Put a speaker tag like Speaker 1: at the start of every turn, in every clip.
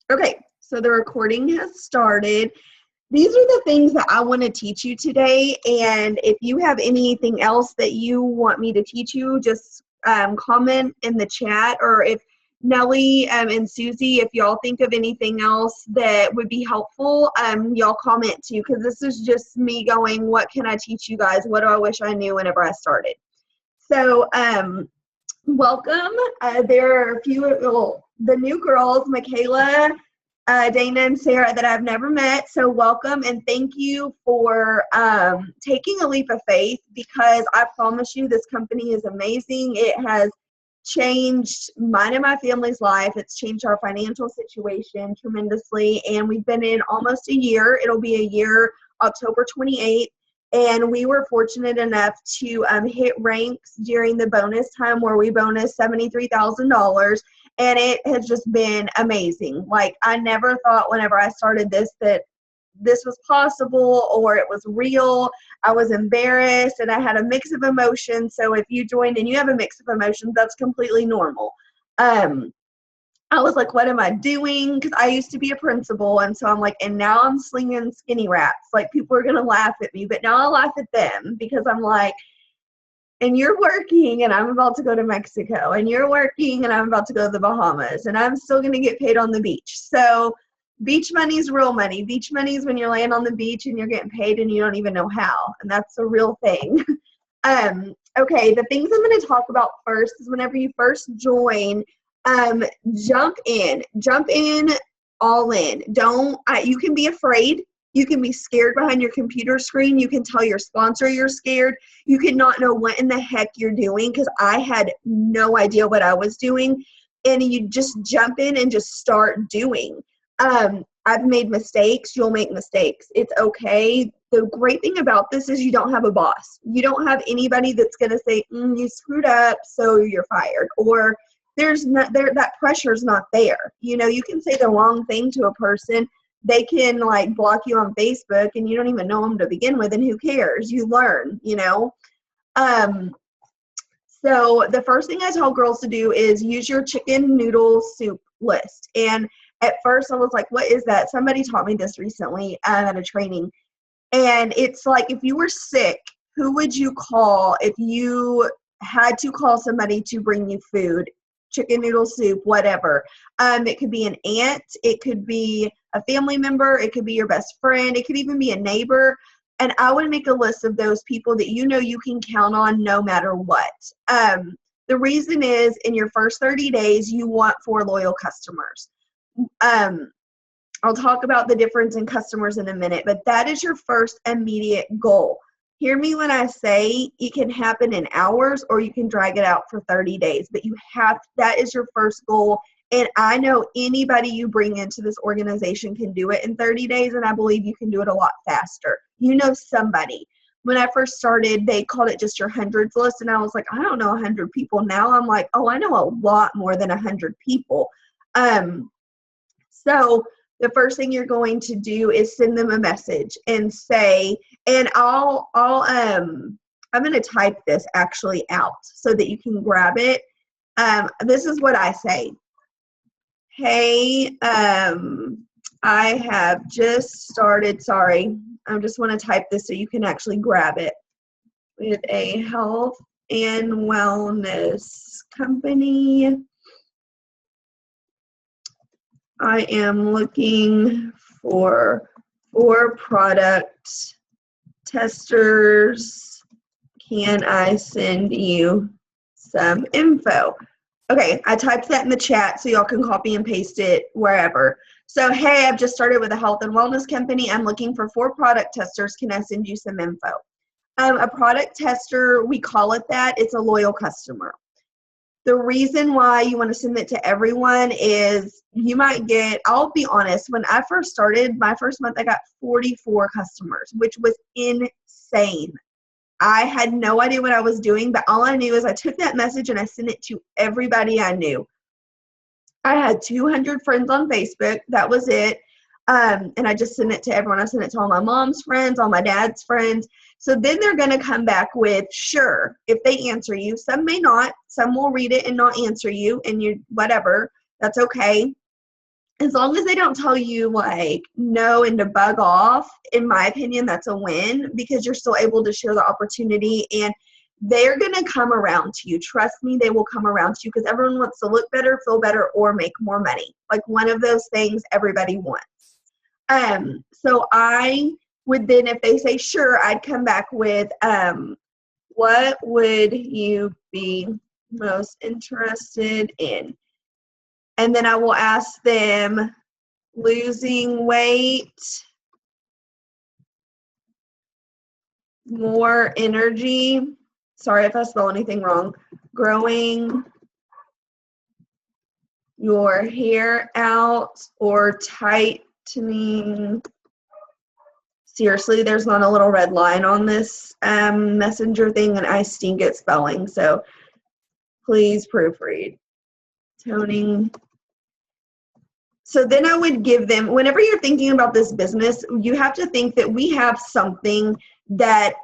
Speaker 1: Okay, so the recording has started. These are the things that I want to teach you today, and if you have anything else that you want me to teach you, just comment in the chat, or if Nellie and Susie, if y'all think of anything else that would be helpful, y'all comment too, because this is just me going, what can I teach you guys? What do I wish I knew whenever I started? So, welcome. There are a few, the new girls, Michaela, Dana, and Sarah, that I've never met. So welcome, and thank you for taking a leap of faith, because I promise you this company is amazing. It has changed mine and my family's life. It's changed our financial situation tremendously, and we've been in almost a year. It'll be a year October 28th. And we were fortunate enough to hit ranks during the bonus time, where we bonused $73,000. And it has just been amazing. Like, I never thought whenever I started this that this was possible or it was real. I was embarrassed and I had a mix of emotions. So if you joined and you have a mix of emotions, that's completely normal. I was like, what am I doing? Because I used to be a principal. And so I'm like, and now I'm slinging skinny wraps. Like, people are going to laugh at me, but now I laugh at them, because I'm like, and you're working and I'm about to go to Mexico, and you're working and I'm about to go to the Bahamas, and I'm still going to get paid on the beach. So beach money is real money. Beach money is when you're laying on the beach and you're getting paid and you don't even know how. And that's a real thing. Okay, the things I'm going to talk about first is whenever you first join, jump in all in. You can be afraid. You can be scared behind your computer screen. You can tell your sponsor you're scared. You can not know what in the heck you're doing, because I had no idea what I was doing. And you just jump in and just start doing. I've made mistakes. You'll make mistakes. It's okay. The great thing about this is you don't have a boss. You don't have anybody that's going to say, you screwed up, so you're fired. Or that pressure's not there. You know, you can say the wrong thing to a person. They can like block you on Facebook and you don't even know them to begin with, and who cares? You learn, you know. So the first thing I tell girls to do is use your chicken noodle soup list. And at first I was like, what is that? Somebody taught me this recently at a training. And it's like, if you were sick, who would you call if you had to call somebody to bring you food? Chicken noodle soup, whatever. It could be an aunt, it could be a family member, it could be your best friend, it could even be a neighbor. And I would make a list of those people that you know you can count on no matter what. The reason is, in your first 30 days, you want 4 loyal customers. I'll talk about the difference in customers in a minute, but that is your first immediate goal. Hear me when I say it can happen in hours, or you can drag it out for 30 days, but that is your first goal. And I know anybody you bring into this organization can do it in 30 days, and I believe you can do it a lot faster. You know somebody. When I first started, they called it just your hundreds list, and I was like, I don't know 100 people. Now I'm like, oh, I know a lot more than 100 people. So the first thing you're going to do is send them a message and say, and I'm going to type this actually out so that you can grab it. This is what I say. Hey, I have just started, sorry, I just want to type this so you can actually grab it, with a health and wellness company. I am looking for product testers. Can I send you some info? Okay, I typed that in the chat so y'all can copy and paste it wherever. So, hey, I've just started with a health and wellness company. I'm looking for 4 product testers. Can I send you some info? A product tester, we call it that. It's a loyal customer. The reason why you want to send it to everyone is you might get, I'll be honest, when I first started, my first month, I got 44 customers, which was insane. I had no idea what I was doing, but all I knew is I took that message and I sent it to everybody I knew. I had 200 friends on Facebook. That was it. And I just sent it to everyone. I sent it to all my mom's friends, all my dad's friends. So then they're going to come back with, sure, if they answer you. Some may not. Some will read it and not answer you, and you, whatever. That's okay. as long as they don't tell you like no and to bug off, in my opinion, that's a win because you're still able to share the opportunity and they're going to come around to you. Trust me, they will come around to you because everyone wants to look better, feel better, or make more money. Like one of those things everybody wants. So I would then, if they say sure, I'd come back with what would you be most interested in? And then I will ask them losing weight, more energy. Sorry if I spell anything wrong. Growing your hair out or tightening. Seriously, there's not a little red line on this messenger thing and I stink at spelling. So please proofread. Toning. So then I would give them, whenever you're thinking about this business, you have to think that we have something that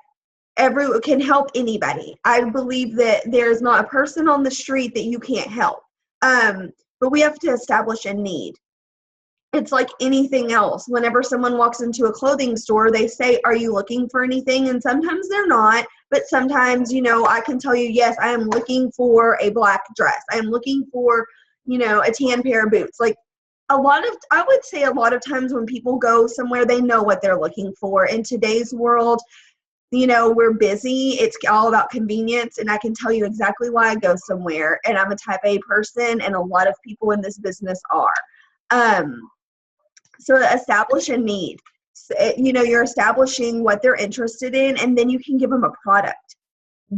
Speaker 1: can help anybody. I believe that there's not a person on the street that you can't help. But we have to establish a need. It's like anything else. Whenever someone walks into a clothing store, they say, are you looking for anything? And sometimes they're not, but sometimes, I can tell you, yes, I am looking for a black dress. I am looking for, a tan pair of boots. Like I would say a lot of times when people go somewhere, they know what they're looking for. In today's world, we're busy. It's all about convenience. And I can tell you exactly why I go somewhere. And I'm a type A person and a lot of people in this business are. So establish a need. You're establishing what they're interested in and then you can give them a product.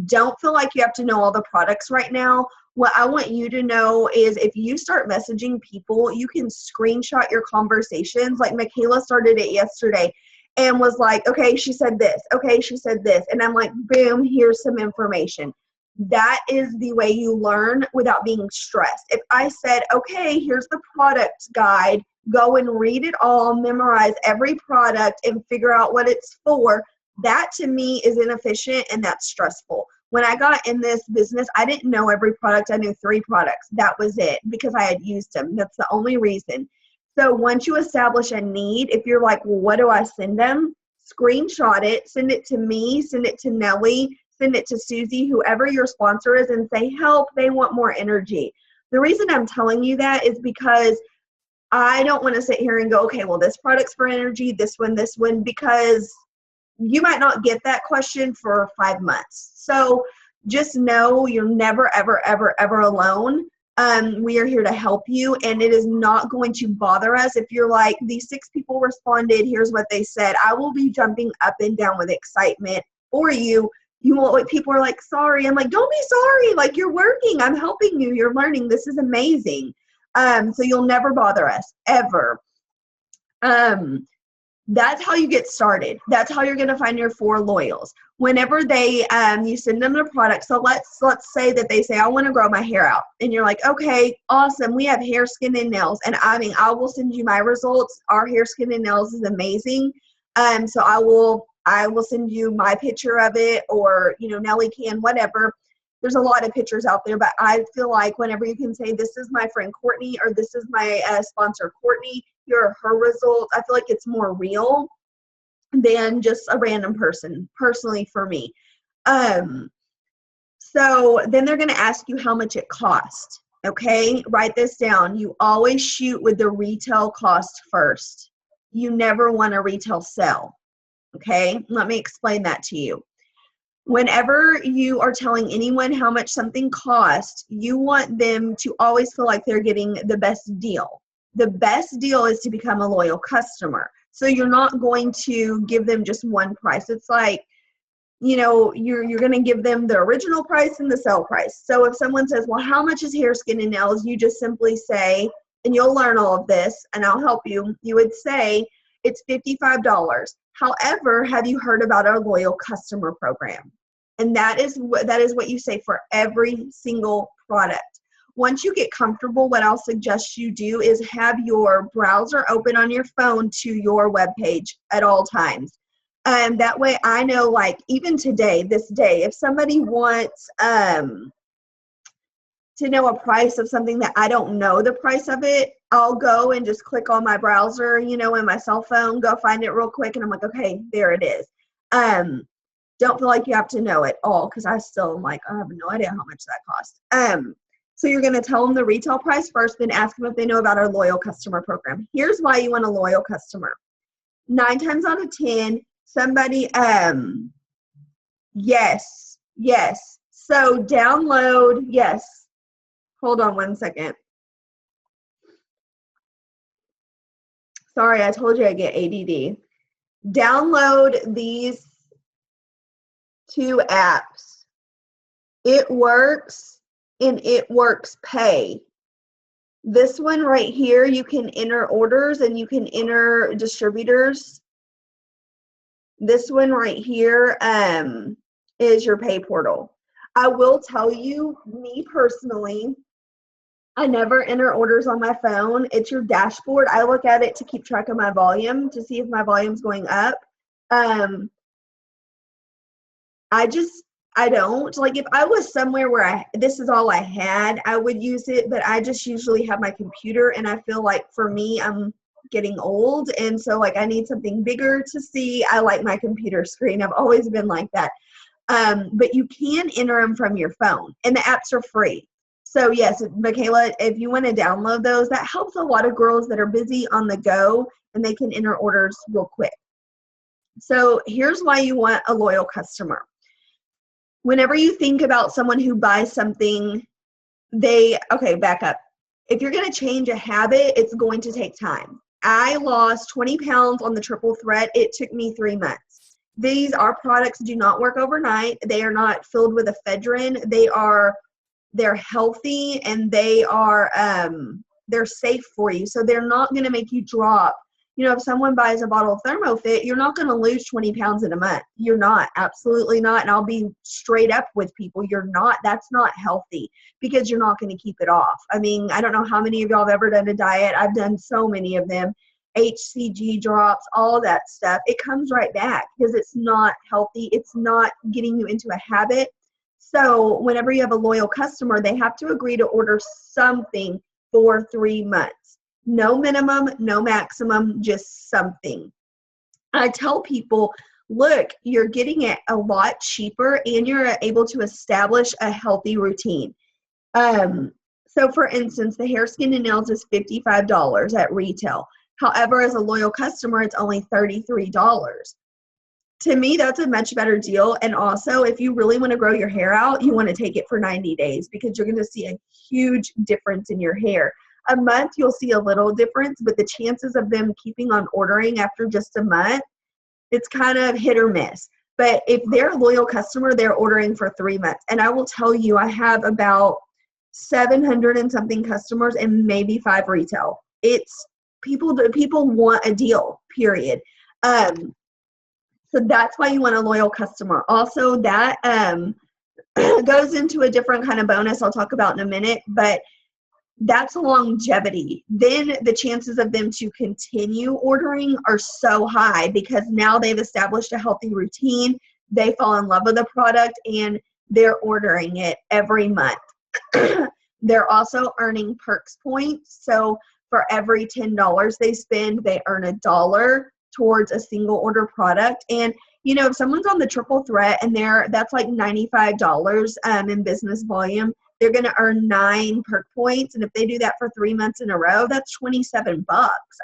Speaker 1: Don't feel like you have to know all the products right now. What I want you to know is if you start messaging people, you can screenshot your conversations. Like Michaela started it yesterday and was like, okay, she said this. Okay, she said this. And I'm like, boom, here's some information. That is the way you learn without being stressed. If I said, okay, here's the product guide, go and read it all, memorize every product and figure out what it's for, that to me is inefficient and that's stressful. When I got in this business, I didn't know every product. I knew 3 products. That was it because I had used them. That's the only reason. So once you establish a need, if you're like, well, what do I send them? Screenshot it, send it to me, send it to Nellie, send it to Susie, whoever your sponsor is, and say, help, they want more energy. The reason I'm telling you that is because I don't want to sit here and go, okay, well, this product's for energy, this one, because you might not get that question for 5 months. So just know you're never, ever, ever, ever alone. We are here to help you, and it is not going to bother us if you're like, these 6 people responded, here's what they said. I will be jumping up and down with excitement for you. You won't, like, people are like, sorry. I'm like, don't be sorry. Like, you're working. I'm helping you. You're learning. This is amazing. So you'll never bother us, ever. That's how you get started. That's how you're going to find your 4 loyals. Whenever they, you send them the product. So let's say that they say, I want to grow my hair out. And you're like, okay, awesome. We have hair, skin, and nails. And I will send you my results. Our hair, skin, and nails is amazing. So I will send you my picture of it, or, Nellie can, whatever. There's a lot of pictures out there, but I feel like whenever you can say, this is my friend Courtney, or this is my sponsor Courtney, here are her results, I feel like it's more real than just a random person, personally for me. So then they're going to ask you how much it cost. Okay, write this down. You always shoot with the retail cost first. You never want a retail sell. Okay, let me explain that to you. Whenever you are telling anyone how much something costs, you want them to always feel like they're getting the best deal. The best deal is to become a loyal customer. So you're not going to give them just one price. It's like, you're going to give them the original price and the sale price. So if someone says, well, how much is hair, skin, and nails? You just simply say, and you'll learn all of this, and I'll help you. You would say, it's $55. However, have you heard about our loyal customer program? And that is what you say for every single product. Once you get comfortable, what I'll suggest you do is have your browser open on your phone to your webpage at all times. That way I know, like, even today, this day, if somebody wants, to know a price of something that I don't know the price of it, I'll go and just click on my browser, you know, in my cell phone, go find it real quick, and I'm like, okay, there it is. Don't feel like you have to know it all, because I still am like, I have no idea how much that costs. So you're going to tell them the retail price first, then ask them if they know about our loyal customer program. Here's why you want a loyal customer. 9 times out of 10, somebody, yes. So download, yes. Hold on one second. Sorry, I told you I get ADD. Download these 2 apps. It Works and It Works Pay. This one right here, you can enter orders and you can enter distributors. This one right here is your pay portal. I will tell you, me personally, I never enter orders on my phone. It's your dashboard. I look at it to keep track of my volume, to see if my volume's going up. I don't. Like, if I was somewhere where this is all I had, I would use it, but I just usually have my computer, and I feel like for me, I'm getting old, and so like I need something bigger to see. I like my computer screen. I've always been like that. But you can enter them from your phone, and the apps are free. So yes, Michaela, if you want to download those, that helps a lot of girls that are busy on the go, and they can enter orders real quick. So here's why you want a loyal customer. Whenever you think about someone who buys something, back up. If you're going to change a habit, it's going to take time. I lost 20 pounds on the triple threat. It took me 3 months. Our products do not work overnight. They are not filled with ephedrine. They're healthy, and they're safe for you. So they're not going to make you drop. You know, if someone buys a bottle of ThermoFit, you're not going to lose 20 pounds in a month. You're not. Absolutely not. And I'll be straight up with people. You're not. That's not healthy, because you're not going to keep it off. I mean, I don't know how many of y'all have ever done a diet. I've done so many of them. HCG drops, all that stuff. It comes right back because it's not healthy. It's not getting you into a habit. So whenever you have a loyal customer, they have to agree to order something for 3 months. No minimum, no maximum, just something. I tell people, look, you're getting it a lot cheaper, and you're able to establish a healthy routine. So for instance, the hair, skin, and nails is $55 at retail. However, as a loyal customer, it's only $33. To me, that's a much better deal. And also, if you really want to grow your hair out, you want to take it for 90 days, because you're going to see a huge difference in your hair. A month, you'll see a little difference, but the chances of them keeping on ordering after just a month, it's kind of hit or miss. But if they're a loyal customer, they're ordering for 3 months. And I will tell you, I have about 700 and something customers, and maybe 5 retail. It's people want a deal, period. So that's why you want a loyal customer. Also, that goes into a different kind of bonus I'll talk about in a minute, but that's longevity. Then the chances of them to continue ordering are so high, because now they've established a healthy routine. They fall in love with the product, and they're ordering it every month. They're also earning perks points. So for every $10 they spend, they earn $1 towards a single order product. And you know, if someone's on the triple threat and that's like $95 in business volume, they're going to earn 9 perk points. And if they do that for 3 months in a row, that's $27.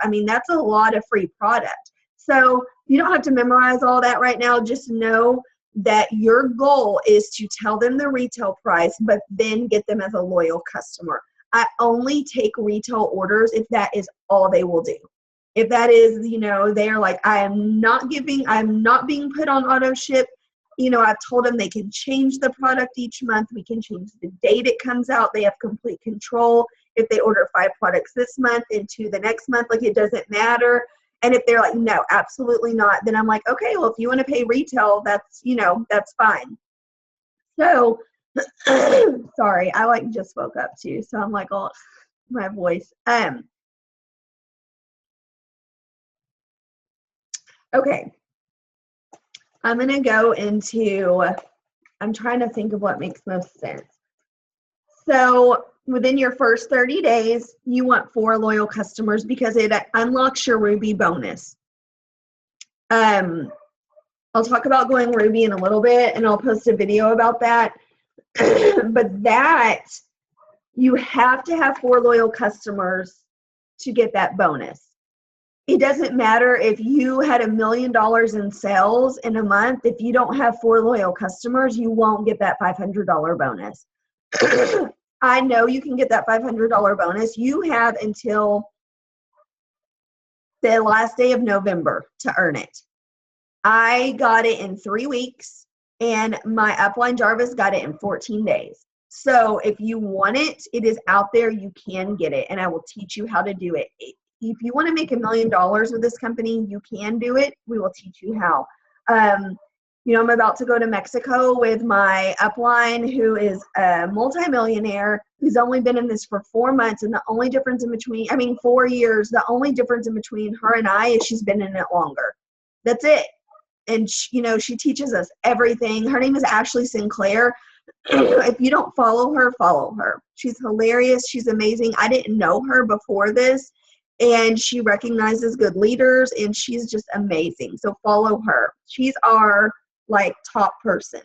Speaker 1: I mean, that's a lot of free product. So you don't have to memorize all that right now. Just know that your goal is to tell them the retail price, but then get them as a loyal customer. I only take retail orders if that is all they will do. If that is, you know, they are like, I'm not being put on auto ship. You know, I've told them they can change the product each month. We can change the date it comes out. They have complete control. If they order 5 products this month and 2 the next month, like, it doesn't matter. And if they're like, no, absolutely not, then I'm like, okay, well, if you want to pay retail, that's fine. So, sorry, I just woke up too. So I'm like, oh, my voice. Okay. I'm going to go into, I'm trying to think of what makes most sense. So within your first 30 days, you want 4 loyal customers because it unlocks your Ruby bonus. I'll talk about going Ruby in a little bit, and I'll post a video about that. But that, you have to have 4 loyal customers to get that bonus. It doesn't matter if you had $1 million in sales in a month. If you don't have 4 loyal customers, you won't get that $500 bonus. I know you can get that $500 bonus. You have until the last day of November to earn it. I got it in 3 weeks, and my upline Jarvis got it in 14 days. So if you want it, it is out there. You can get it, and I will teach you how to do it. If you want to make $1 million with this company, you can do it. We will teach you how. I'm about to go to Mexico with my upline, who is a multimillionaire, who's only been in this for 4 months. And the only difference in between, 4 years, the only difference in between her and I is she's been in it longer. That's it. And she teaches us everything. Her name is Ashley Sinclair. If you don't follow her, follow her. She's hilarious. She's amazing. I didn't know her before this, and she recognizes good leaders, and she's just amazing. So follow her. She's our top person.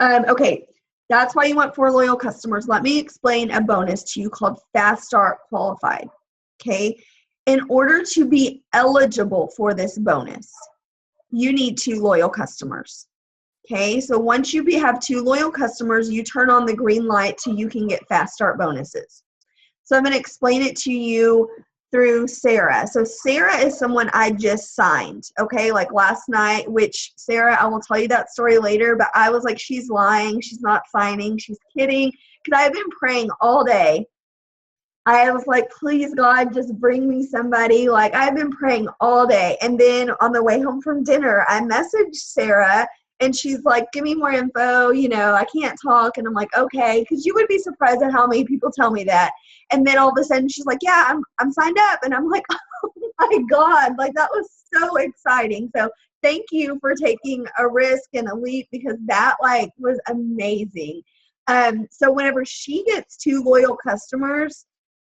Speaker 1: Okay, that's why you want 4 loyal customers. Let me explain a bonus to you called Fast Start Qualified. Okay, in order to be eligible for this bonus, you need 2 loyal customers. Okay, so once you have 2 loyal customers, you turn on the green light so you can get Fast Start bonuses. So I'm going to explain it to you through Sarah. So Sarah is someone I just signed, okay, last night, which Sarah, I will tell you that story later, but I was like, she's lying, she's not signing, she's kidding, because I've been praying all day. I was like, please God, just bring me somebody. I've been praying all day. And then on the way home from dinner, I messaged Sarah, and she's like, give me more info, I can't talk. And I'm like, okay, because you would be surprised at how many people tell me that. And then all of a sudden she's like, yeah, I'm signed up. And I'm like, oh my God, that was so exciting. So thank you for taking a risk and a leap, because that was amazing. So whenever she gets 2 loyal customers,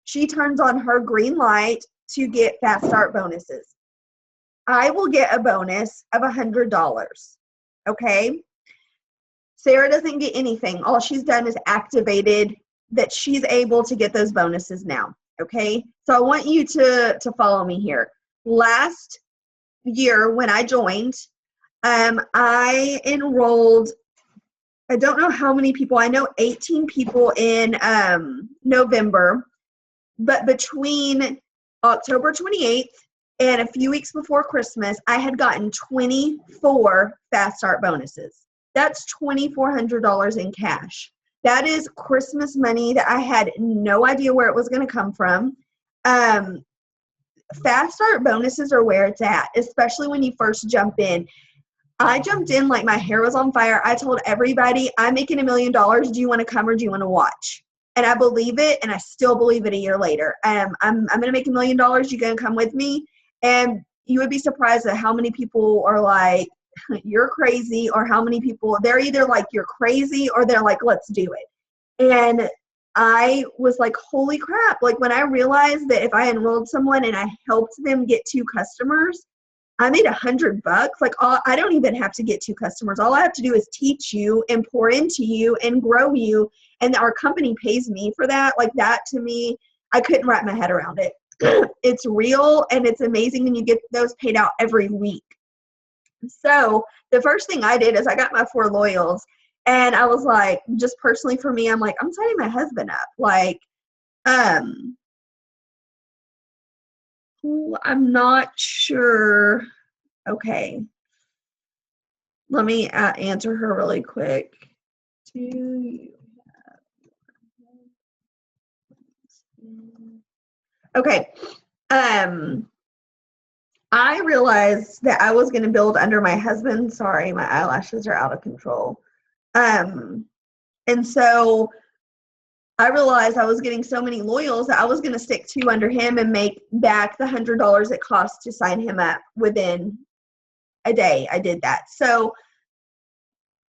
Speaker 1: she turns on her green light to get Fast Start bonuses. I will get a bonus of $100. Okay? Sarah doesn't get anything. All she's done is activated that she's able to get those bonuses now. Okay? So I want you to follow me here. Last year when I joined, I enrolled, I don't know how many people. I know 18 people in November. But between October 28th and a few weeks before Christmas, I had gotten 24 Fast Start bonuses. That's $2,400 in cash. That is Christmas money that I had no idea where it was going to come from. Fast Start bonuses are where it's at, especially when you first jump in. I jumped in like my hair was on fire. I told everybody, I'm making $1 million. Do you want to come or do you want to watch? And I believe it, and I still believe it a year later. I'm going to make $1 million. You going to come with me? And you would be surprised at how many people are like, you're crazy, or how many people, they're either like, you're crazy, or they're like, let's do it. And I was like, holy crap. When I realized that if I enrolled someone and I helped them get 2 customers, I made $100. I don't even have to get 2 customers. All I have to do is teach you and pour into you and grow you. And our company pays me for that. That to me, I couldn't wrap my head around it. It's real and it's amazing, and you get those paid out every week. So the first thing I did is I got my 4 loyals, and I was like, just personally for me, I'm like, I'm signing my husband up. I'm not sure. Okay. Let me answer her really quick. Do you have... Okay. I realized that I was going to build under my husband. Sorry, my eyelashes are out of control. And so I realized I was getting so many loyals that I was going to stick 2 under him and make back the $100 it cost to sign him up within a day. I did that. So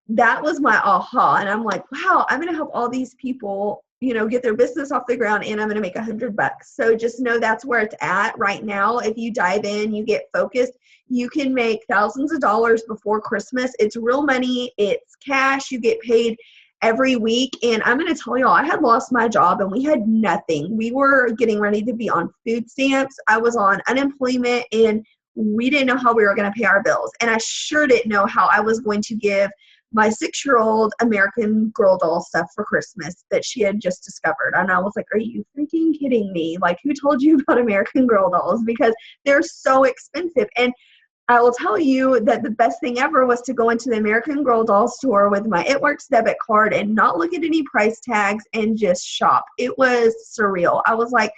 Speaker 1: that was my aha. And I'm like, wow, I'm going to help all these people, get their business off the ground, and I'm going to make $100. So just know that's where it's at right now. If you dive in, you get focused, you can make thousands of dollars before Christmas. It's real money. It's cash. You get paid every week. And I'm going to tell y'all, I had lost my job and we had nothing. We were getting ready to be on food stamps. I was on unemployment, and we didn't know how we were going to pay our bills. And I sure didn't know how I was going to give my 6-year-old American Girl doll stuff for Christmas that she had just discovered. And I was like, are you freaking kidding me? Like, who told you about American Girl dolls? Because they're so expensive. And I will tell you that the best thing ever was to go into the American Girl doll store with my It Works debit card and not look at any price tags and just shop. It was surreal. I was like,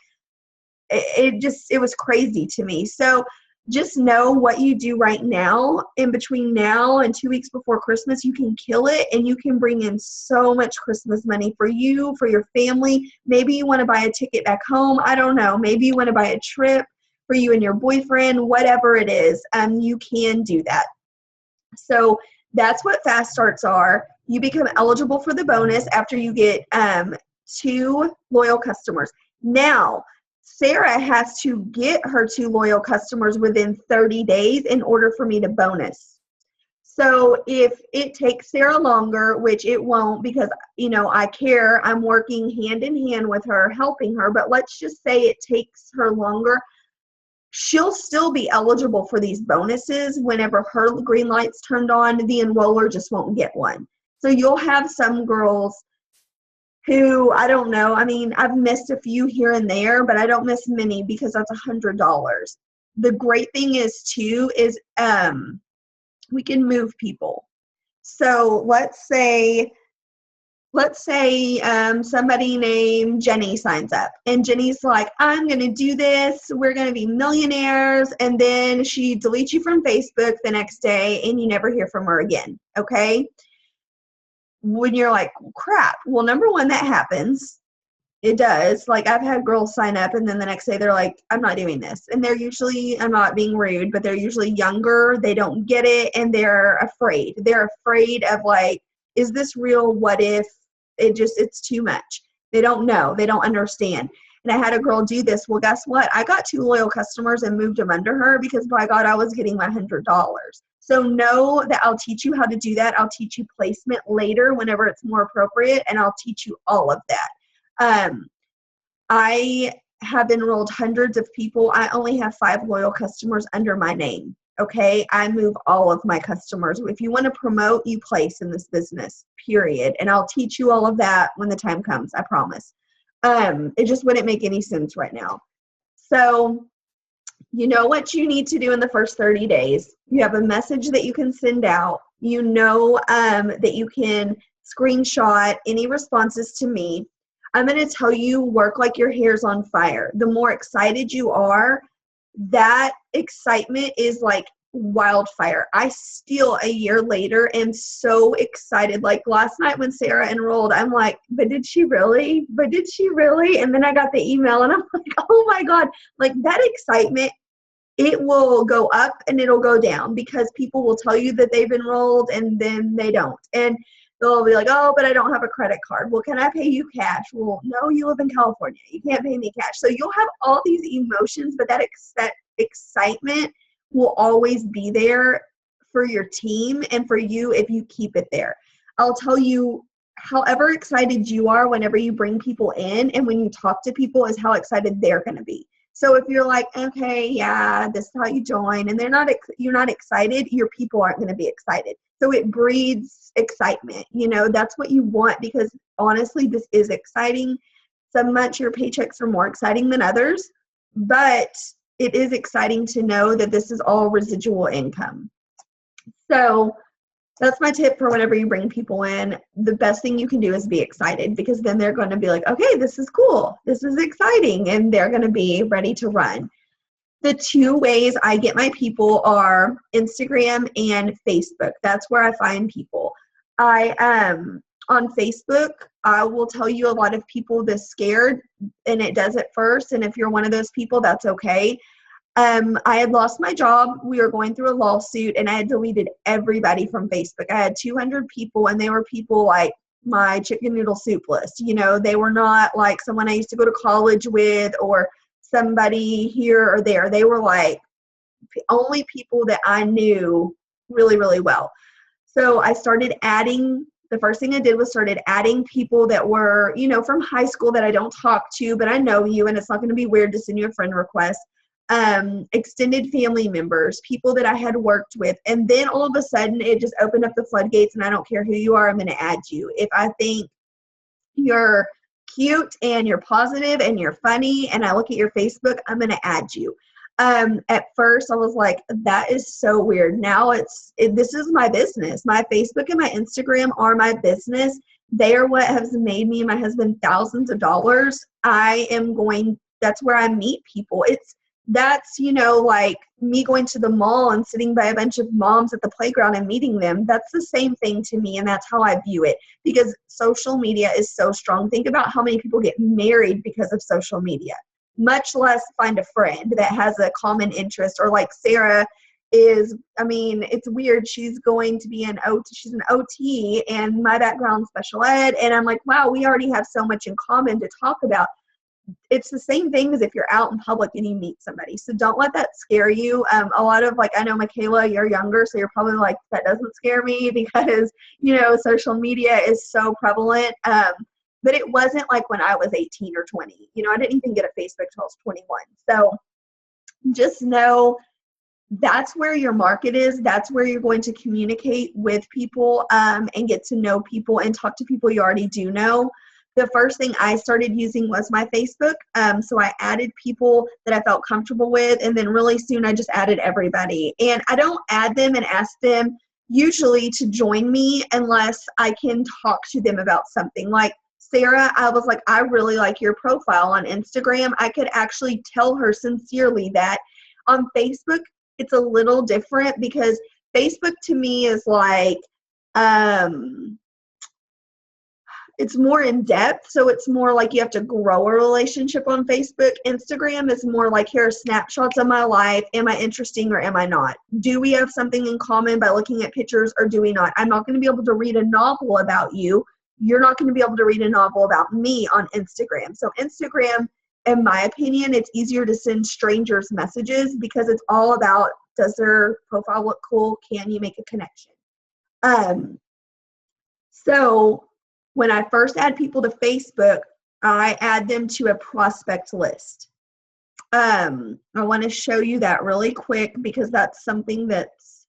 Speaker 1: it was crazy to me. So just know what you do right now, in between now and 2 weeks before Christmas, you can kill it, and you can bring in so much Christmas money for you, for your family. Maybe you want to buy a ticket back home. I don't know. Maybe you want to buy a trip for you and your boyfriend, whatever it is, you can do that. So that's what fast starts are. You become eligible for the bonus after you get 2 loyal customers. Now, Sarah has to get her 2 loyal customers within 30 days in order for me to bonus. So if it takes Sarah longer, which it won't, because, I care, I'm working hand in hand with her, helping her, but let's just say it takes her longer, she'll still be eligible for these bonuses. Whenever her green light's turned on, the enroller just won't get one. So you'll have some girls who, I don't know, I've missed a few here and there, but I don't miss many because that's $100. The great thing is too, is we can move people. So let's say somebody named Jenny signs up, and Jenny's like, I'm going to do this. We're going to be millionaires. And then she deletes you from Facebook the next day and you never hear from her again. Okay. When you're like, crap. Well, number one, that happens. It does. Like, I've had girls sign up and then the next day they're like, I'm not doing this. And they're usually, I'm not being rude, but they're usually younger. They don't get it. And they're afraid. They're afraid of like, is this real? What if it's too much? They don't know. They don't understand. And I had a girl do this. Well, guess what? I got 2 loyal customers and moved them under her because by God, I was getting my $100. So know that I'll teach you how to do that. I'll teach you placement later whenever it's more appropriate, and I'll teach you all of that. I have enrolled hundreds of people. I only have 5 loyal customers under my name. Okay, I move all of my customers. If you want to promote, you place in this business, period. And I'll teach you all of that when the time comes, I promise. It just wouldn't make any sense right now. So you know what you need to do in the first 30 days. You have a message that you can send out. You know that you can screenshot any responses to me. I'm going to tell you, work like your hair's on fire. The more excited you are, that excitement is like wildfire. I still, a year later, am so excited. Like last night when Sarah enrolled, I'm like, but did she really? But did she really? And then I got the email and I'm like, oh my God, like that excitement, it will go up and it'll go down because people will tell you that they've enrolled and then they don't. And they'll be like, oh, but I don't have a credit card. Well, can I pay you cash? Well, no, you live in California. You can't pay me cash. So you'll have all these emotions, but that excitement will always be there for your team and for you if you keep it there. I'll tell you, however excited you are whenever you bring people in and when you talk to people is how excited they're going to be. So if you're like, okay, yeah, this is how you join, and you're not excited, your people aren't going to be excited. So it breeds excitement. That's what you want because honestly, this is exciting. Some months your paychecks are more exciting than others, but it is exciting to know that this is all residual income. So that's my tip for whenever you bring people in. The best thing you can do is be excited because then they're going to be like, okay, this is cool. This is exciting. And they're going to be ready to run. The 2 ways I get my people are Instagram and Facebook. That's where I find people. On Facebook, I will tell you a lot of people that's scared and it does at first. And if you're one of those people, that's okay. I had lost my job. We were going through a lawsuit, and I had deleted everybody from Facebook. I had 200 people, and they were people like my chicken noodle soup list. You know, they were not like someone I used to go to college with or somebody here or there. They were like only people that I knew really, really well. So I started adding, the first thing I did was started adding people that were, you know, from high school that I don't talk to, but I know you, and it's not going to be weird to send you a friend request. Extended family members, people that I had worked with. And then all of a sudden it just opened up the floodgates, and I don't care who you are, I'm going to add you. If I think you're cute and you're positive and you're funny and I look at your Facebook, I'm going to add you. At first I was like, that is so weird. Now this is my business. My Facebook and my Instagram are my business. They are what has made me and my husband thousands of dollars. That's where I meet people. That's, you know, like me going to the mall and sitting by a bunch of moms at the playground and meeting them. That's the same thing to me, and that's how I view it, because social media is so strong. Think about how many people get married because of social media, much less find a friend that has a common interest. Or like Sarah is, I mean, it's weird. She's going to be she's an OT, and my background's special ed. And I'm like, wow, we already have so much in common to talk about. It's the same thing as if you're out in public and you meet somebody. So don't let that scare you. A lot of, like, I know, Michaela, you're younger, so you're probably like, that doesn't scare me because, you know, social media is so prevalent. But it wasn't like when I was 18 or 20. You know, I didn't even get a Facebook till I was 21. So just know that's where your market is. That's where you're going to communicate with people and get to know people and talk to people you already do know. The first thing I started using was my Facebook. So I added people that I felt comfortable with, and then really soon I just added everybody. And I don't add them and ask them usually to join me unless I can talk to them about something. Like Sarah, I was like, I really like your profile on Instagram. I could actually tell her sincerely that. On Facebook, it's a little different because Facebook to me is like, it's more in depth. So it's more like you have to grow a relationship on Facebook. Instagram is more like, here are snapshots of my life. Am I interesting or am I not? Do we have something in common by looking at pictures or do we not? I'm not going to be able to read a novel about you. You're not going to be able to read a novel about me on Instagram. So Instagram, in my opinion, it's easier to send strangers messages because it's all about, does their profile look cool? Can you make a connection? So when I first add people to Facebook, I add them to a prospect list. I want to show you that really quick because that's something that's,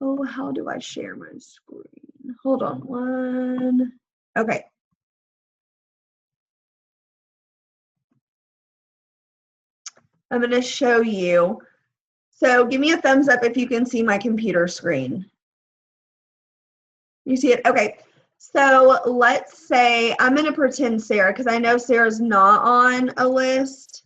Speaker 1: oh, how do I share my screen? Hold on one. Okay. I'm going to show you. So give me a thumbs up if you can see my computer screen. You see it? Okay. So let's say I'm going to pretend Sarah, because I know Sarah's not on a list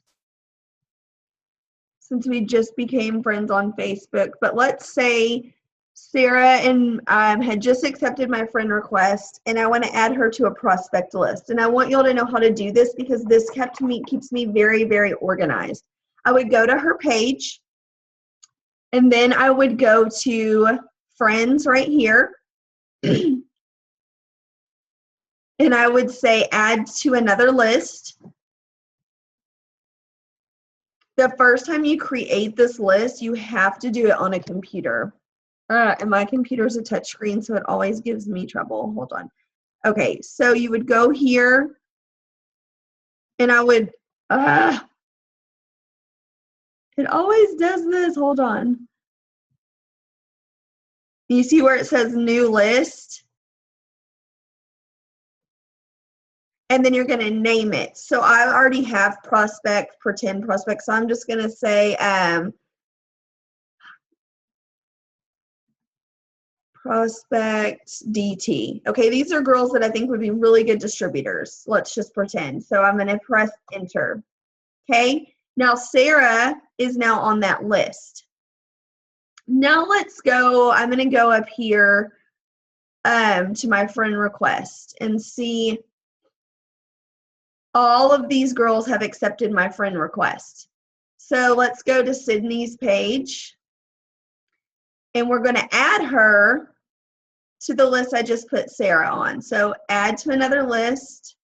Speaker 1: since we just became friends on Facebook. But let's say Sarah and had just accepted my friend request, and I want to add her to a prospect list. And I want y'all to know how to do this because this keeps me very, very organized. I would go to her page, and then I would go to friends right here. And I would say add to another list. The first time you create this list, you have to do it on a computer. And my computer's a touchscreen, so it always gives me trouble. Hold on. Okay, so you would go here, and I would, it always does this. Hold on. You see where it says new list? And then you're going to name it. So I already have prospect, pretend prospect. So I'm just going to say prospect DT. Okay, these are girls that I think would be really good distributors. Let's just pretend. So I'm going to press enter. Okay, now Sarah is now on that list. Now let's go, I'm going to go up here to my friend request and see all of these girls have accepted my friend request. So let's go to Sydney's page, and we're going to add her to the list I just put Sarah on. So add to another list.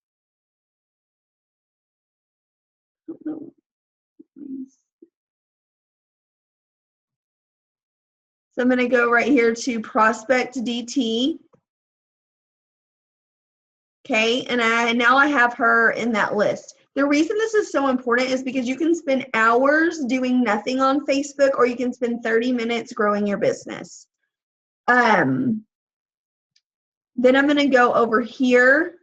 Speaker 1: So I'm going to go right here to Prospect DT. Okay, and now I have her in that list. The reason this is so important is because you can spend hours doing nothing on Facebook, or you can spend 30 minutes growing your business. Then I'm going to go over here.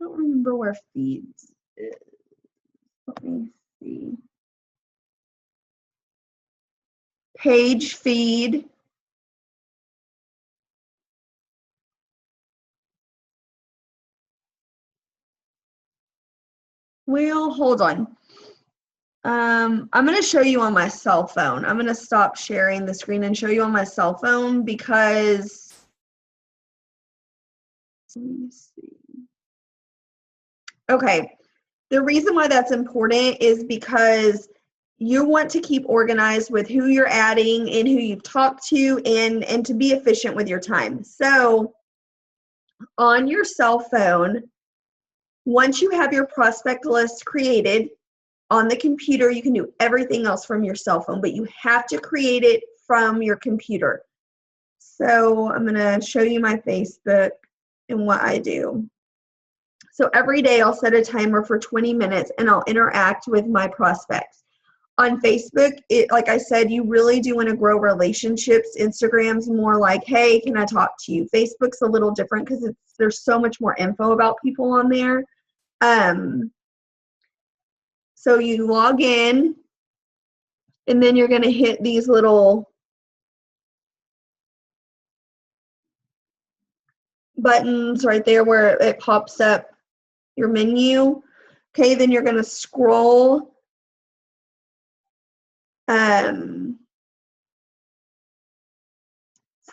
Speaker 1: I don't remember where feeds is. Let me see. Page feed. Well, hold on. I'm going to show you on my cell phone. I'm going to stop sharing the screen and show you on my cell phone because, let me see. Okay, the reason why that's important is because you want to keep organized with who you're adding and who you've talked to, and to be efficient with your time. So on your cell phone, once you have your prospect list created on the computer, you can do everything else from your cell phone, but you have to create it from your computer. So I'm going to show you my Facebook and what I do. So every day I'll set a timer for 20 minutes and I'll interact with my prospects. On Facebook, like I said, you really do want to grow relationships. Instagram's more like, hey, can I talk to you? Facebook's a little different because there's so much more info about people on there. So you log in, and then you're going to hit these little buttons right there where it pops up your menu. Okay, then you're going to scroll.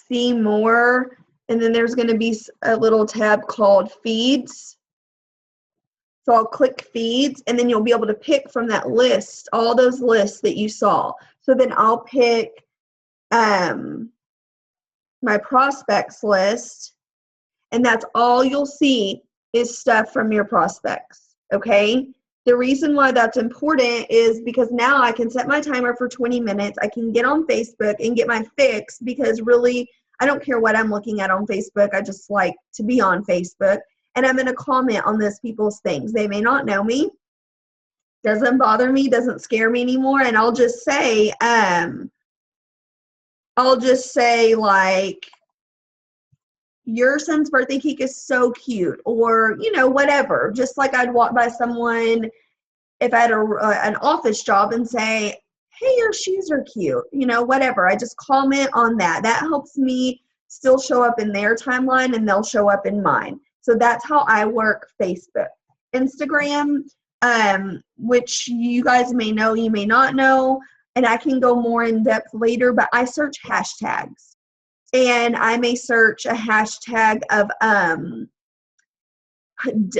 Speaker 1: See more, and then there's going to be a little tab called feeds. So I'll click feeds, and then you'll be able to pick from that list, all those lists that you saw. So then I'll pick my prospects list, and that's all you'll see is stuff from your prospects, okay? The reason why that's important is because now I can set my timer for 20 minutes. I can get on Facebook and get my fix, because really, I don't care what I'm looking at on Facebook. I just like to be on Facebook. And I'm going to comment on those people's things. They may not know me. Doesn't bother me, doesn't scare me anymore. And I'll just say like, your son's birthday cake is so cute, or, you know, whatever. Just like I'd walk by someone if I had an office job and say, hey, your shoes are cute, you know, whatever. I just comment on that. That helps me still show up in their timeline, and they'll show up in mine. So that's how I work Facebook. Instagram, which you guys may know, you may not know, and I can go more in depth later, but I search hashtags. And I may search a hashtag of,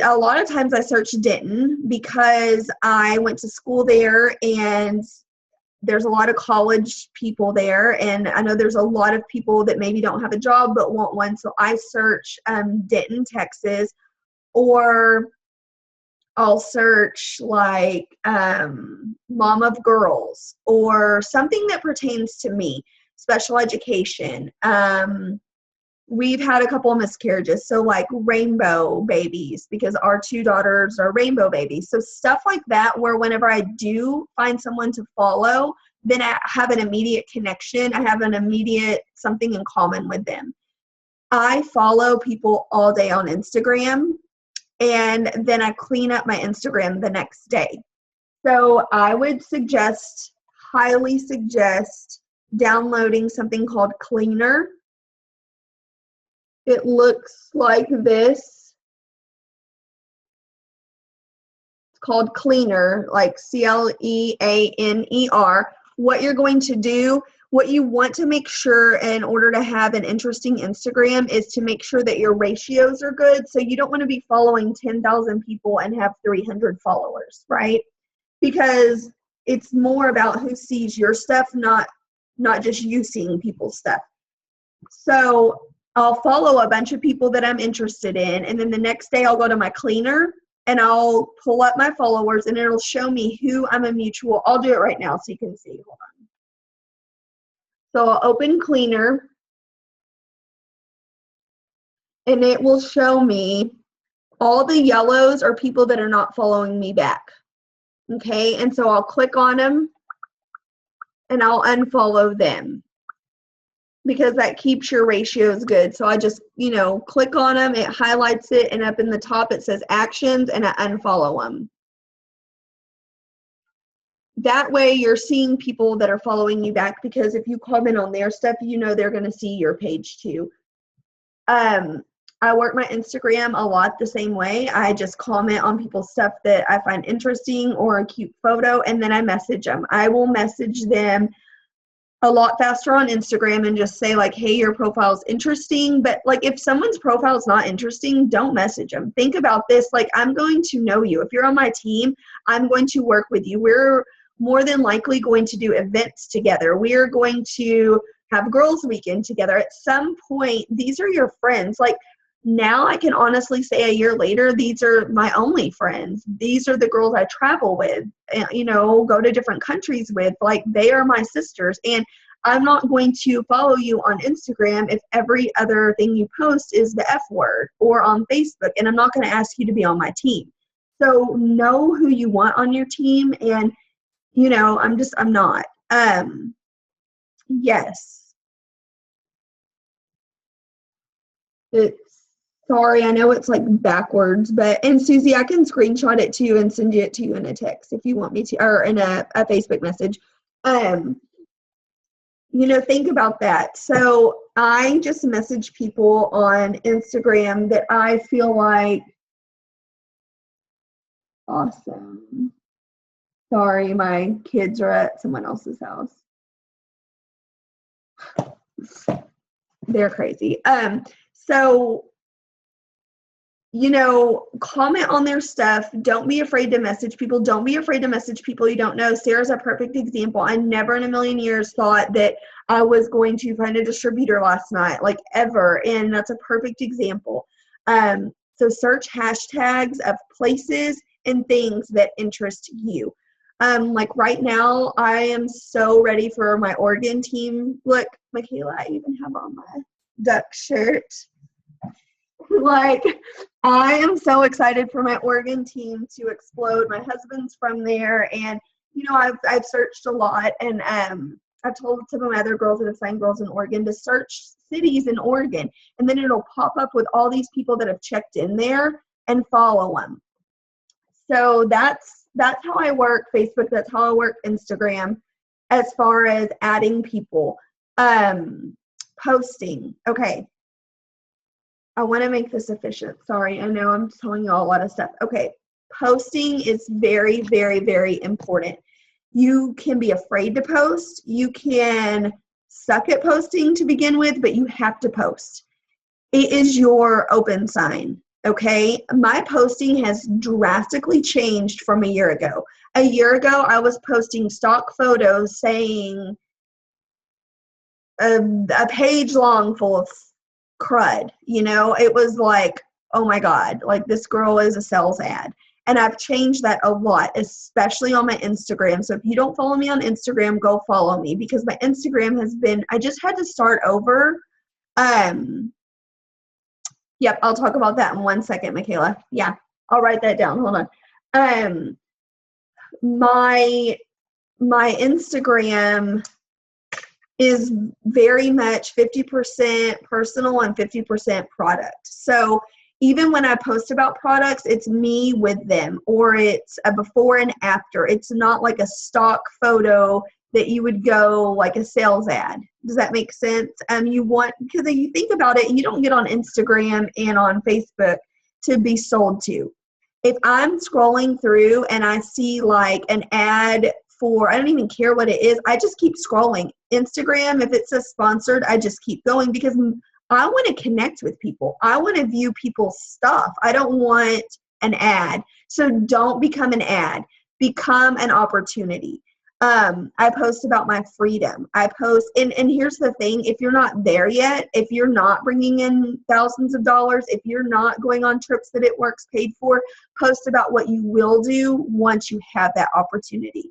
Speaker 1: a lot of times I search Denton because I went to school there, and there's a lot of college people there. And I know there's a lot of people that maybe don't have a job but want one. So I search Denton, Texas, or I'll search like mom of girls, or something that pertains to me. Special education. We've had a couple of miscarriages, so like rainbow babies, because our 2 daughters are rainbow babies. So stuff like that, where whenever I do find someone to follow, then I have an immediate connection. I have an immediate something in common with them. I follow people all day on Instagram, and then I clean up my Instagram the next day. So I would highly suggest downloading something called Cleaner. It looks like this. It's called Cleaner, like Cleaner. What you're going to do, what you want to make sure in order to have an interesting Instagram, is to make sure that your ratios are good. So you don't want to be following 10,000 people and have 300 followers, right? because it's more about who sees your stuff, not just you seeing people's stuff. So I'll follow a bunch of people that I'm interested in, and then the next day I'll go to my cleaner and I'll pull up my followers and it'll show me who I'm a mutual. I'll do it right now so you can see. Hold on. So I'll open cleaner and it will show me all the yellows are people that are not following me back. Okay, and so I'll click on them and I'll unfollow them, because that keeps your ratios good. So I just, click on them, it highlights it, and up in the top it says actions, and I unfollow them. That way you're seeing people that are following you back, because if you comment on their stuff, they're going to see your page too. I work my Instagram a lot the same way. I just comment on people's stuff that I find interesting or a cute photo, and then I message them. I will message them a lot faster on Instagram and just say like, hey, your profile's interesting. But like, if someone's profile is not interesting, don't message them. Think about this. Like, I'm going to know you. If you're on my team, I'm going to work with you. We're more than likely going to do events together. We're going to have girls weekend together. At some point, these are your friends. Like, now I can honestly say a year later, these are my only friends. These are the girls I travel with, go to different countries with. Like, they are my sisters. And I'm not going to follow you on Instagram if every other thing you post is the F word, or on Facebook. And I'm not going to ask you to be on my team. So know who you want on your team. And, I'm not. Yes. Sorry, I know it's like backwards, and Susie, I can screenshot it too and send it to you in a text if you want me to, or in a Facebook message. Think about that. So I just message people on Instagram that I feel like, awesome. Sorry, my kids are at someone else's house. They're crazy. So, comment on their stuff. Don't be afraid to message people. Don't be afraid to message people you don't know. Sarah's a perfect example. I never in a million years thought that I was going to find a distributor last night, like ever. And that's a perfect example. So search hashtags of places and things that interest you. Like right now, I am so ready for my Oregon team. Look, Michaela, I even have on my duck shirt. Like, I am so excited for my Oregon team to explode. My husband's from there, and I've searched a lot, and I've told some of my other girls that have signed girls in Oregon to search cities in Oregon, and then it'll pop up with all these people that have checked in there and follow them. So that's how I work Facebook. That's how I work Instagram as far as adding people. Posting. Okay. I want to make this efficient. Sorry, I know I'm telling you all a lot of stuff. Okay. Posting is very, very, very important. You can be afraid to post. You can suck at posting to begin with, but you have to post. It is your open sign. Okay, my posting has drastically changed from a year ago. A year ago, I was posting stock photos saying a page long full of crud. It was like, oh my God, like this girl is a sales ad. And I've changed that a lot, especially on my Instagram. So if you don't follow me on Instagram, go follow me, because my Instagram I just had to start over. Yep, I'll talk about that in 1 second, Michaela. Yeah, I'll write that down. Hold on. My Instagram is very much 50% personal and 50% product. So even when I post about products, it's me with them, or it's a before and after. It's not like a stock photo that you would go like a sales ad. Does that make sense? Because you think about it, you don't get on Instagram and on Facebook to be sold to. If I'm scrolling through and I see like an ad for, I don't even care what it is, I just keep scrolling. Instagram, if it says sponsored, I just keep going, because I want to connect with people. I want to view people's stuff. I don't want an ad. So don't become an ad. become an opportunity. I post about my freedom. I post, and here's the thing, if you're not there yet, if you're not bringing in thousands of dollars, if you're not going on trips that It Works paid for, post about what you will do once you have that opportunity.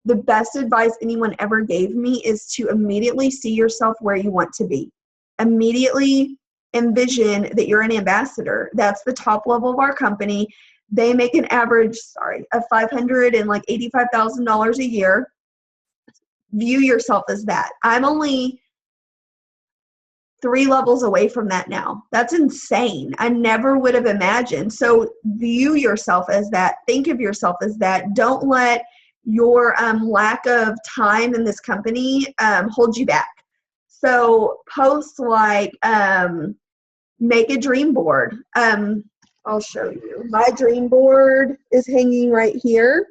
Speaker 1: The best advice anyone ever gave me is to immediately see yourself where you want to be. Immediately envision that you're an ambassador. That's the top level of our company. They make an average, of $585,000 a year. View yourself as that. I'm only 3 levels away from that now. That's insane. I never would have imagined. So view yourself as that. Think of yourself as that. Don't let your lack of time in this company hold you back. So posts like make a dream board. I'll show you. My dream board is hanging right here.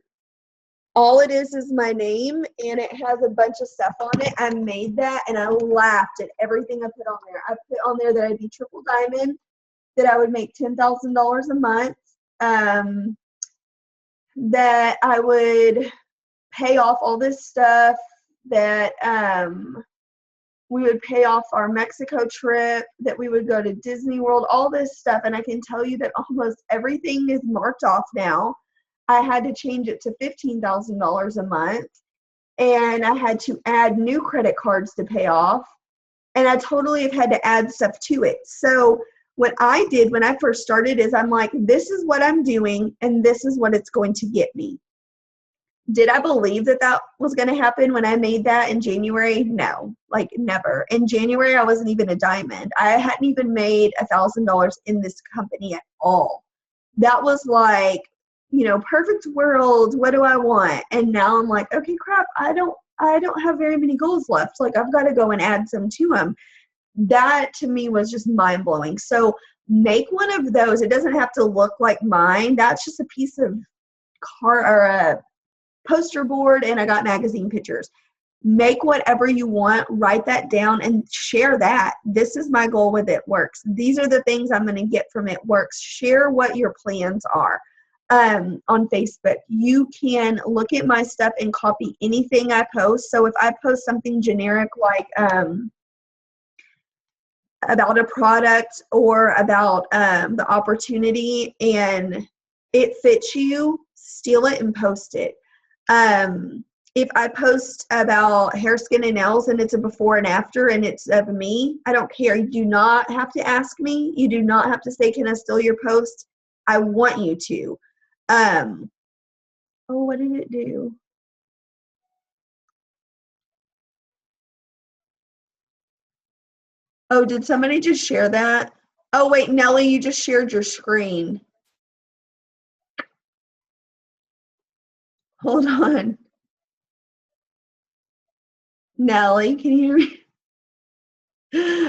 Speaker 1: All it is my name, and it has a bunch of stuff on it. I made that, and I laughed at everything I put on there. I put on there that I'd be triple diamond, that I would make $10,000 a month, that I would pay off all this stuff, that we would pay off our Mexico trip, that we would go to Disney World, all this stuff. And I can tell you that almost everything is marked off now. I had to change it to $15,000 a month, and I had to add new credit cards to pay off, and I totally have had to add stuff to it. So what I did when I first started is I'm like, this is what I'm doing, and this is what it's going to get me. Did I believe that that was going to happen when I made that in January? No, like never. In January, I wasn't even a diamond. I hadn't even made $1,000 in this company at all. That was like, perfect world. What do I want? And now I'm like, okay, crap. I don't have very many goals left. Like, I've got to go and add some to them. That to me was just mind blowing. So make one of those. It doesn't have to look like mine. That's just a piece of a poster board, and I got magazine pictures. Make whatever you want, write that down, and share that. This is my goal with It Works. These are the things I'm going to get from It Works. Share what your plans are. On Facebook, you can look at my stuff and copy anything I post. So if I post something generic like about a product or about the opportunity and it fits you, steal it and post it. If I post about hair, skin, and nails and it's a before and after and it's of me, I don't care. You do not have to ask me. You do not have to say, can I steal your post? I want you to. What did it do? Oh, did somebody just share that? Oh, wait, Nellie, you just shared your screen. Hold on. Nellie, can you hear me?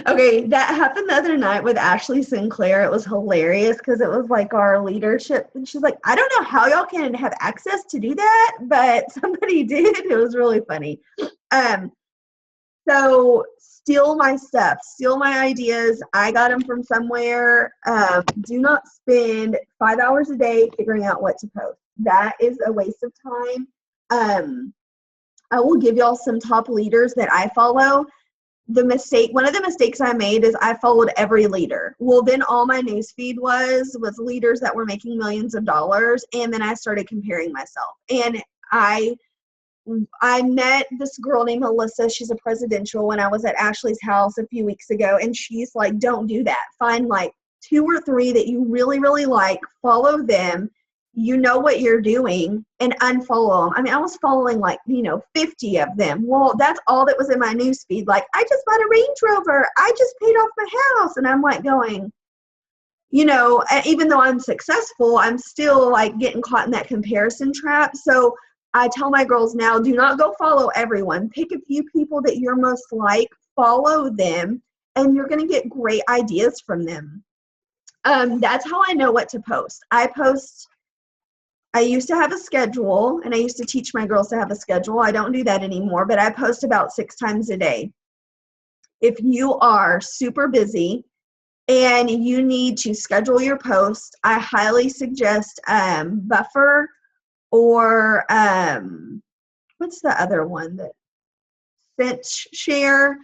Speaker 1: Okay, that happened the other night with Ashley Sinclair. It was hilarious because it was like our leadership. And she's like, I don't know how y'all can have access to do that, but somebody did. It was really funny. So steal my stuff, steal my ideas. I got them from somewhere. Do not spend 5 hours a day figuring out what to post. That is a waste of time. I will give y'all some top leaders that I follow. One of the mistakes I made is I followed every leader. Well, then all my newsfeed was leaders that were making millions of dollars. And then I started comparing myself. And I met this girl named Melissa. She's a presidential when I was at Ashley's house a few weeks ago. And she's like, don't do that. Find like 2 or 3 that you really, really like. Follow them. You know what you're doing, and unfollow them. I mean, I was following 50 of them. Well, that's all that was in my news feed. Like, I just bought a Range Rover. I just paid off my house. And I'm like going, even though I'm successful, I'm still like getting caught in that comparison trap. So I tell my girls now, do not go follow everyone. Pick a few people that you're most like, follow them, and you're going to get great ideas from them. That's how I know what to post. I used to have a schedule, and I used to teach my girls to have a schedule. I don't do that anymore, but I post about 6 times a day. If you are super busy and you need to schedule your post, I highly suggest buffer or what's the other one that Cinch Share,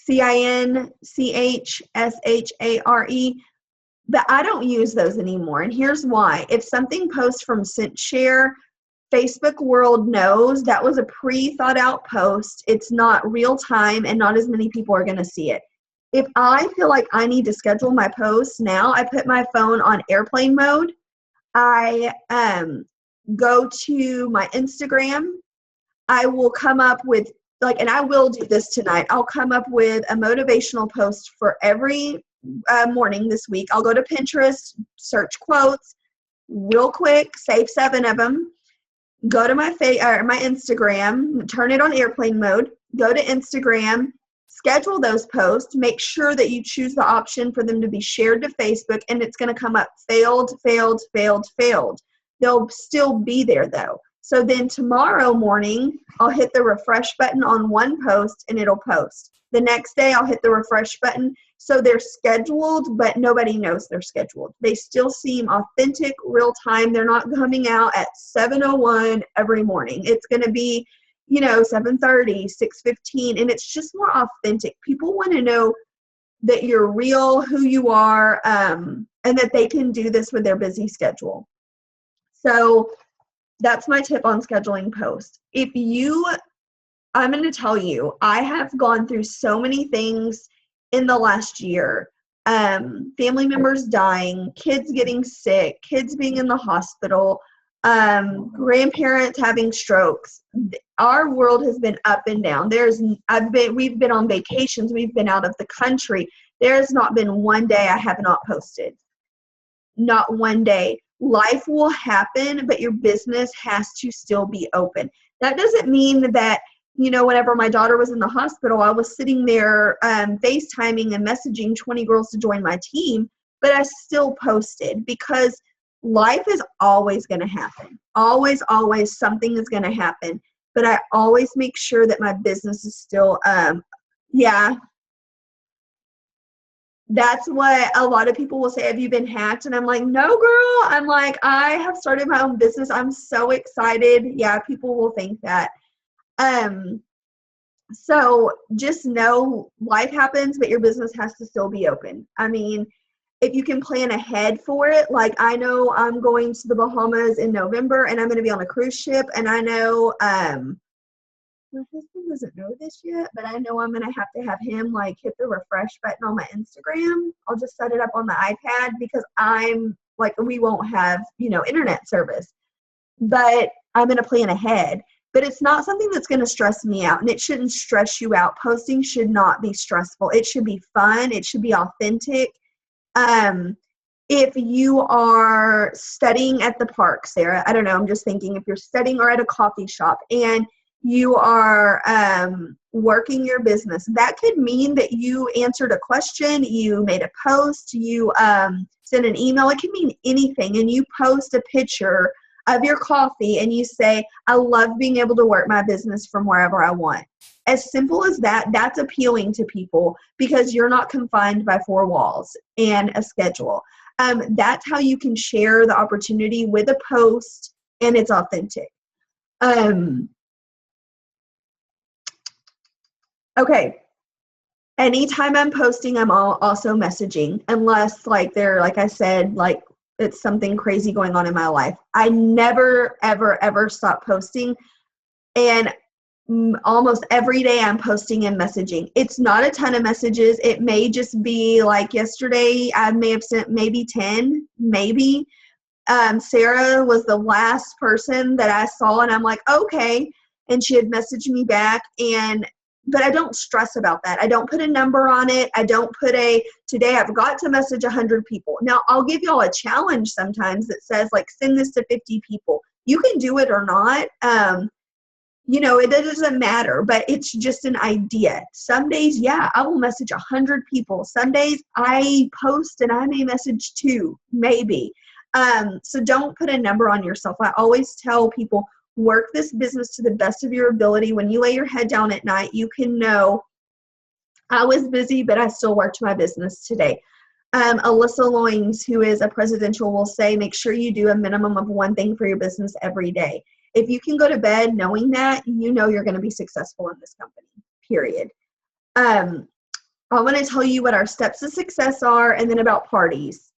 Speaker 1: CINCHSHARE. But I don't use those anymore. And here's why. If something posts from Cinch Share, Facebook world knows that was a pre-thought out post. It's not real time and not as many people are going to see it. If I feel like I need to schedule my posts now, I put my phone on airplane mode. I go to my Instagram. I will come up with and I will do this tonight. I'll come up with a motivational post for every morning this week. I'll go to Pinterest, search quotes real quick, save 7 of them, go to my Instagram, turn it on airplane mode, go to Instagram, schedule those posts, make sure that you choose the option for them to be shared to Facebook, and it's going to come up failed, failed, failed, failed. They'll still be there though. So then tomorrow morning, I'll hit the refresh button on one post and it'll post. The next day, I'll hit the refresh button. So they're scheduled, but nobody knows they're scheduled. They still seem authentic, real time. They're not coming out at 7:01 every morning. It's going to be, 7:30, 6:15, and it's just more authentic. People want to know that you're real, who you are, and that they can do this with their busy schedule. So that's my tip on scheduling posts. I'm going to tell you, I have gone through so many things in the last year. Family members dying, kids getting sick, kids being in the hospital, grandparents having strokes. Our world has been up and down. We've been on vacations. We've been out of the country. There's not been one day I have not posted. Not one day. Life will happen, but your business has to still be open. That doesn't mean that, whenever my daughter was in the hospital, I was sitting there FaceTiming and messaging 20 girls to join my team, but I still posted because life is always going to happen. Always, always something is going to happen. But I always make sure that my business is still, That's what a lot of people will say, have you been hacked? And I'm like, no, girl. I'm like, I have started my own business. I'm so excited. Yeah, people will think that. So just know life happens, but your business has to still be open. I mean, if you can plan ahead for it, like I know I'm going to the Bahamas in November and I'm going to be on a cruise ship. And I know, my husband doesn't know this yet, but I know I'm going to have him hit the refresh button on my Instagram. I'll just set it up on the iPad because we won't have, internet service, but I'm going to plan ahead. But it's not something that's going to stress me out, and it shouldn't stress you out. Posting should not be stressful. It should be fun. It should be authentic. If you are studying at the park, Sarah, I don't know, I'm just thinking if you're studying or at a coffee shop and you are working your business, that could mean that you answered a question, you made a post, you sent an email. It could mean anything, and you post a picture of your coffee and you say, I love being able to work my business from wherever I want. As simple as that, that's appealing to people because you're not confined by 4 walls and a schedule. That's how you can share the opportunity with a post, and it's authentic. Okay. Anytime I'm posting, I'm also messaging, unless I said, it's something crazy going on in my life. I never, ever, ever stop posting. And almost every day I'm posting and messaging. It's not a ton of messages. It may just be yesterday, I may have sent maybe 10, maybe. Sarah was the last person that I saw, and I'm like, okay. And she had messaged me back, but I don't stress about that. I don't put a number on it. I don't put today I've got to message 100 people. Now, I'll give y'all a challenge sometimes that says, send this to 50 people. You can do it or not. It doesn't matter, but it's just an idea. Some days, I will message 100 people. Some days I post and I may message 2, maybe. So don't put a number on yourself. I always tell people, work this business to the best of your ability. When you lay your head down at night, you can know I was busy, but I still worked my business today. Alyssa Loines, who is a presidential, will say, make sure you do a minimum of one thing for your business every day. If you can go to bed knowing that, you know you're going to be successful in this company, period. I want to tell you what our steps to success are, and then about parties,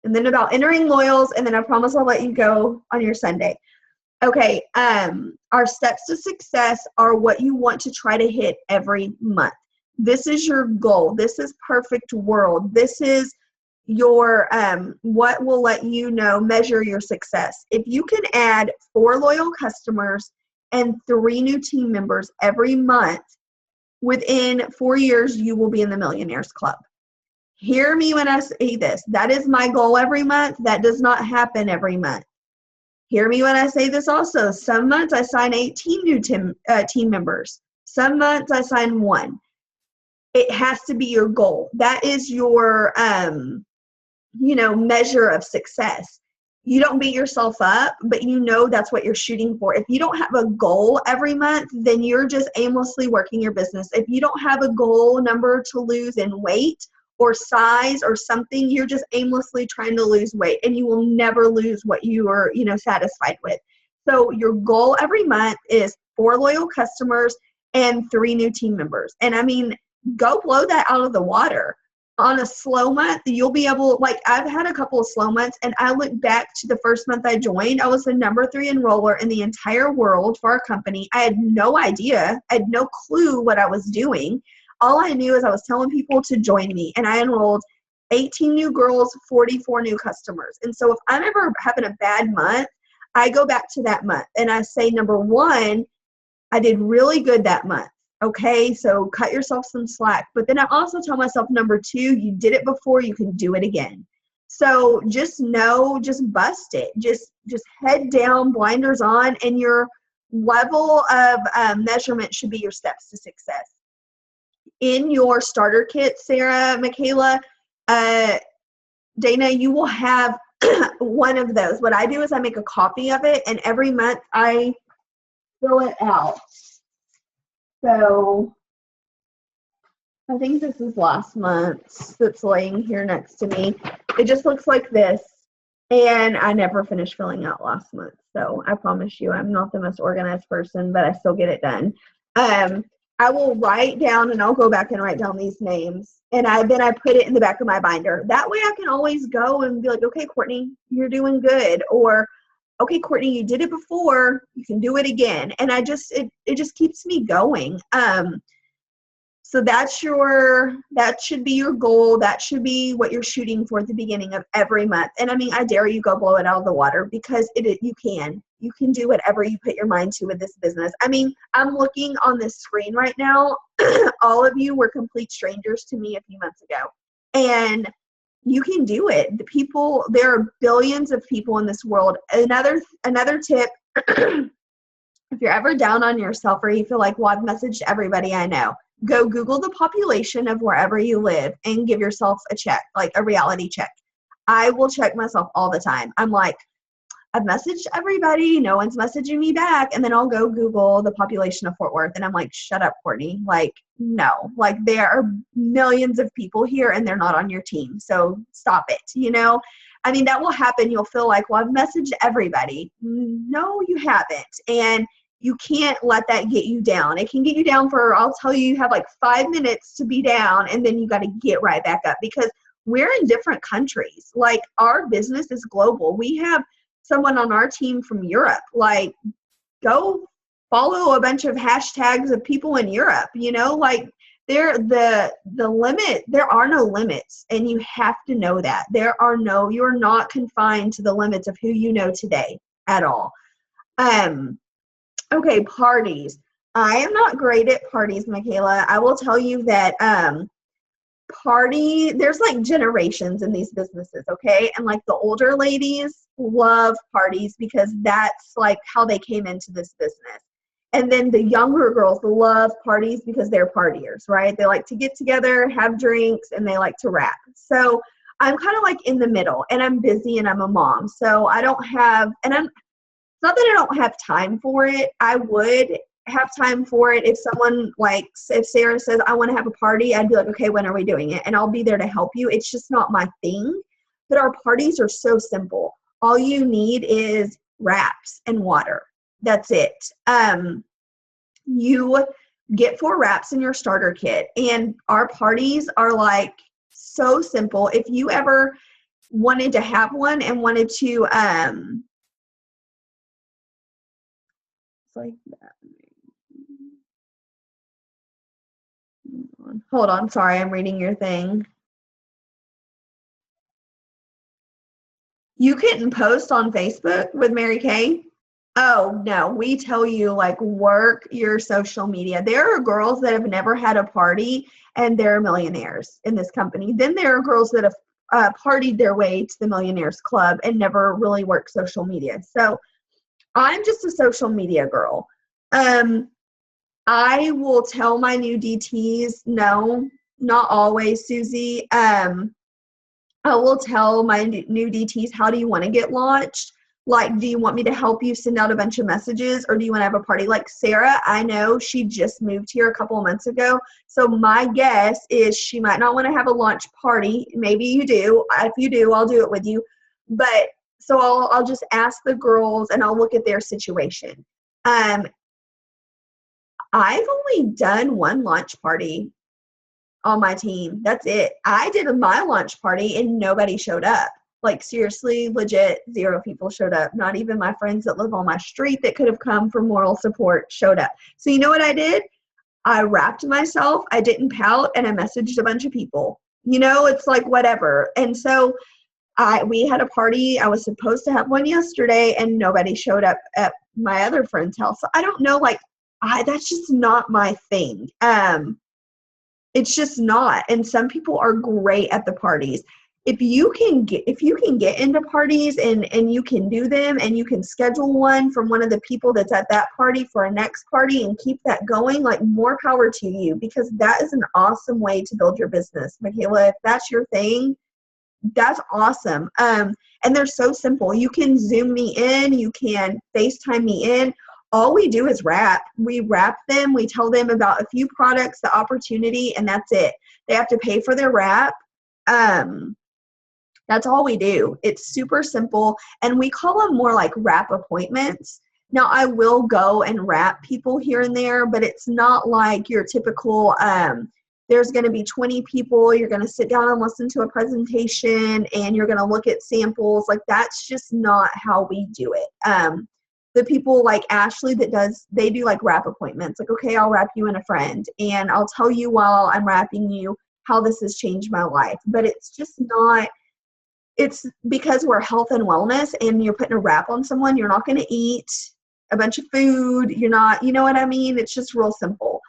Speaker 1: and then about entering loyals, and then I promise I'll let you go on your Sunday. Okay, our steps to success are what you want to try to hit every month. This is your goal. This is perfect world. This is your what will let you know, measure your success. If you can add 4 loyal customers and 3 new team members every month, within 4 years, you will be in the Millionaires Club. Hear me when I say this. That is my goal every month. That does not happen every month. Hear me when I say this also. Some months I sign 18 new team members. Some months I sign 1. It has to be your goal. That is your, measure of success. You don't beat yourself up, but you know that's what you're shooting for. If you don't have a goal every month, then you're just aimlessly working your business. If you don't have a goal number to lose in weight or size or something, you're just aimlessly trying to lose weight, and you will never lose what you are, satisfied with. So your goal every month is 4 loyal customers and 3 new team members. And I mean, go blow that out of the water. On a slow month, you'll be able, I've had a couple of slow months, and I look back to the first month I joined, I was the number 3 enroller in the entire world for our company. I had no idea. I had no clue what I was doing. All I knew is I was telling people to join me, and I enrolled 18 new girls, 44 new customers. And so if I'm ever having a bad month, I go back to that month and I say, number 1, I did really good that month. Okay, so cut yourself some slack. But then I also tell myself, number 2, you did it before, you can do it again. So just bust it. Just head down, blinders on, and your level of measurement should be your steps to success. In your starter kit, Sarah, Michaela, Dana, you will have one of those. What I do is I make a copy of it, and every month I fill it out. So I think this is last month's that's laying here next to me. It just looks like this, and I never finished filling out last month. So I promise you I'm not the most organized person, but I still get it done. I will write down, and I'll go back and write down these names, and then I put it in the back of my binder. That way I can always go and be like, okay, Courtney, you're doing good, or okay, Courtney, you did it before, you can do it again. And it just keeps me going. So that should be your goal. That should be what you're shooting for at the beginning of every month. And I mean, I dare you go blow it out of the water, because you can do whatever you put your mind to with this business. I mean, I'm looking on this screen right now. All of you were complete strangers to me a few months ago, and you can do it. There are billions of people in this world. Another tip, if you're ever down on yourself or you feel like, well, I've messaged everybody I know, go Google the population of wherever you live and give yourself a check, like a reality check. I will check myself all the time. I'm like, I've messaged everybody, no one's messaging me back. And then I'll go Google the population of Fort Worth, and I'm like, shut up, Courtney. Like, no, like there are millions of people here and they're not on your team. So stop it. I mean, that will happen. You'll feel like, well, I've messaged everybody. No, you haven't. And you can't let that get you down. It can get you down I'll tell you, you have like 5 minutes to be down, and then you got to get right back up, because we're in different countries. Like, our business is global. We have someone on our team from Europe. Like, go follow a bunch of hashtags of people in Europe, like there are no limits, and you have to know that. You're not confined to the limits of who you know today at all. Okay, parties. I am not great at parties, Michaela. I will tell you that there's like generations in these businesses, okay? And like the older ladies love parties because that's like how they came into this business. And then the younger girls love parties because they're partiers, right? They like to get together, have drinks, and they like to rap. So I'm kind of like in the middle, and I'm busy and I'm a mom. So I don't have, it's not that I don't have time for it. I would have time for it. If someone like, if Sarah says, I want to have a party, I'd be like, okay, when are we doing it? And I'll be there to help you. It's just not my thing. But our parties are so simple. All you need is wraps and water. That's it. You get 4 wraps in your starter kit. And our parties are like so simple. If you ever wanted to have one and wanted to, it's like that. Hold on, sorry, I'm reading your thing. You couldn't post on Facebook with Mary Kay? Oh, no, we tell you, like, work your social media. There are girls that have never had a party and they're millionaires in this company. Then there are girls that have partied their way to the Millionaires Club and never really worked social media. So I'm just a social media girl. I will tell my new DTs, no, not always, Susie. I will tell my new DTs, how do you want to get launched? Like, do you want me to help you send out a bunch of messages, or do you want to have a party? Like Sarah, I know she just moved here a couple of months ago. So my guess is she might not want to have a launch party. Maybe you do. If you do, I'll do it with you. But so I'll just ask the girls and I'll look at their situation. I've only done one launch party on my team. That's it. I did my launch party and nobody showed up. Like, seriously, legit, 0 people showed up. Not even my friends that live on my street that could have come for moral support showed up. So you know what I did? I wrapped myself, I didn't pout, and I messaged a bunch of people. You know, it's like whatever. And so we had a party. I was supposed to have one yesterday and nobody showed up at my other friend's house. So I don't know, like, that's just not my thing. It's just not. And some people are great at the parties. If you can get into parties and you can do them and you can schedule one from one of the people that's at that party for a next party and keep that going, like, more power to you, because that is an awesome way to build your business. Michaela, if that's your thing, that's awesome. And they're so simple. You can Zoom me in, you can FaceTime me in. All we do is wrap. We wrap them. We tell them about a few products, the opportunity, and that's it. They have to pay for their wrap. That's all we do. It's super simple. And we call them more like wrap appointments. Now, I will go and wrap people here and there, but it's not like your typical, there's going to be 20 people. You're going to sit down and listen to a presentation and you're going to look at samples. Like, that's just not how we do it. The people like Ashley they do like wrap appointments. Like, okay, I'll wrap you and a friend and I'll tell you while I'm wrapping you how this has changed my life. But it's just not, it's because we're health and wellness and you're putting a wrap on someone. You're not going to eat a bunch of food. You're not, you know what I mean? It's just real simple.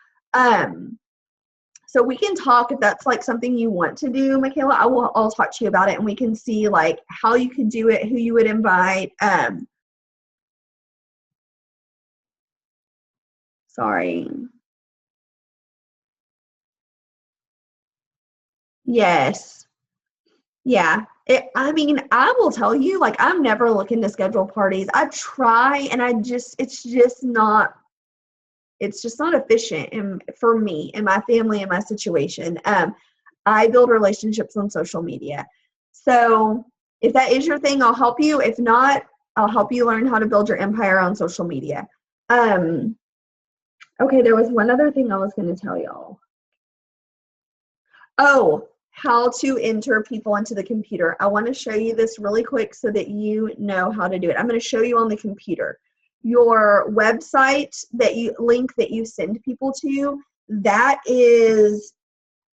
Speaker 1: So we can talk if that's like something you want to do, Michaela. I'll talk to you about it and we can see like how you could do it, who you would invite. Sorry. Yes. Yeah. I mean, I will tell you, like, I'm never looking to schedule parties. I try and it's just not efficient for me and my family and my situation. I build relationships on social media. So if that is your thing, I'll help you. If not, I'll help you learn how to build your empire on social media. Okay, there was one other thing I was going to tell y'all. Oh, how to enter people into the computer. I want to show you this really quick so that you know how to do it. I'm going to show you on the computer. Your website link that you send people to, that is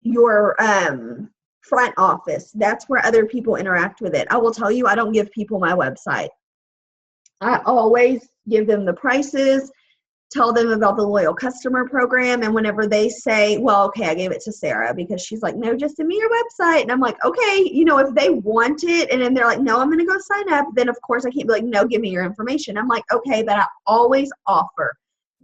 Speaker 1: your front office. That's where other people interact with it. I will tell you, I don't give people my website. I always give them the prices, tell them about the loyal customer program, and whenever they say, well, okay, I gave it to Sarah because she's like, no, just send me your website. And I'm like, okay, you know, if they want it and then they're like, no, I'm going to go sign up, then of course I can't be like, no, give me your information. I'm like, okay, but I always offer,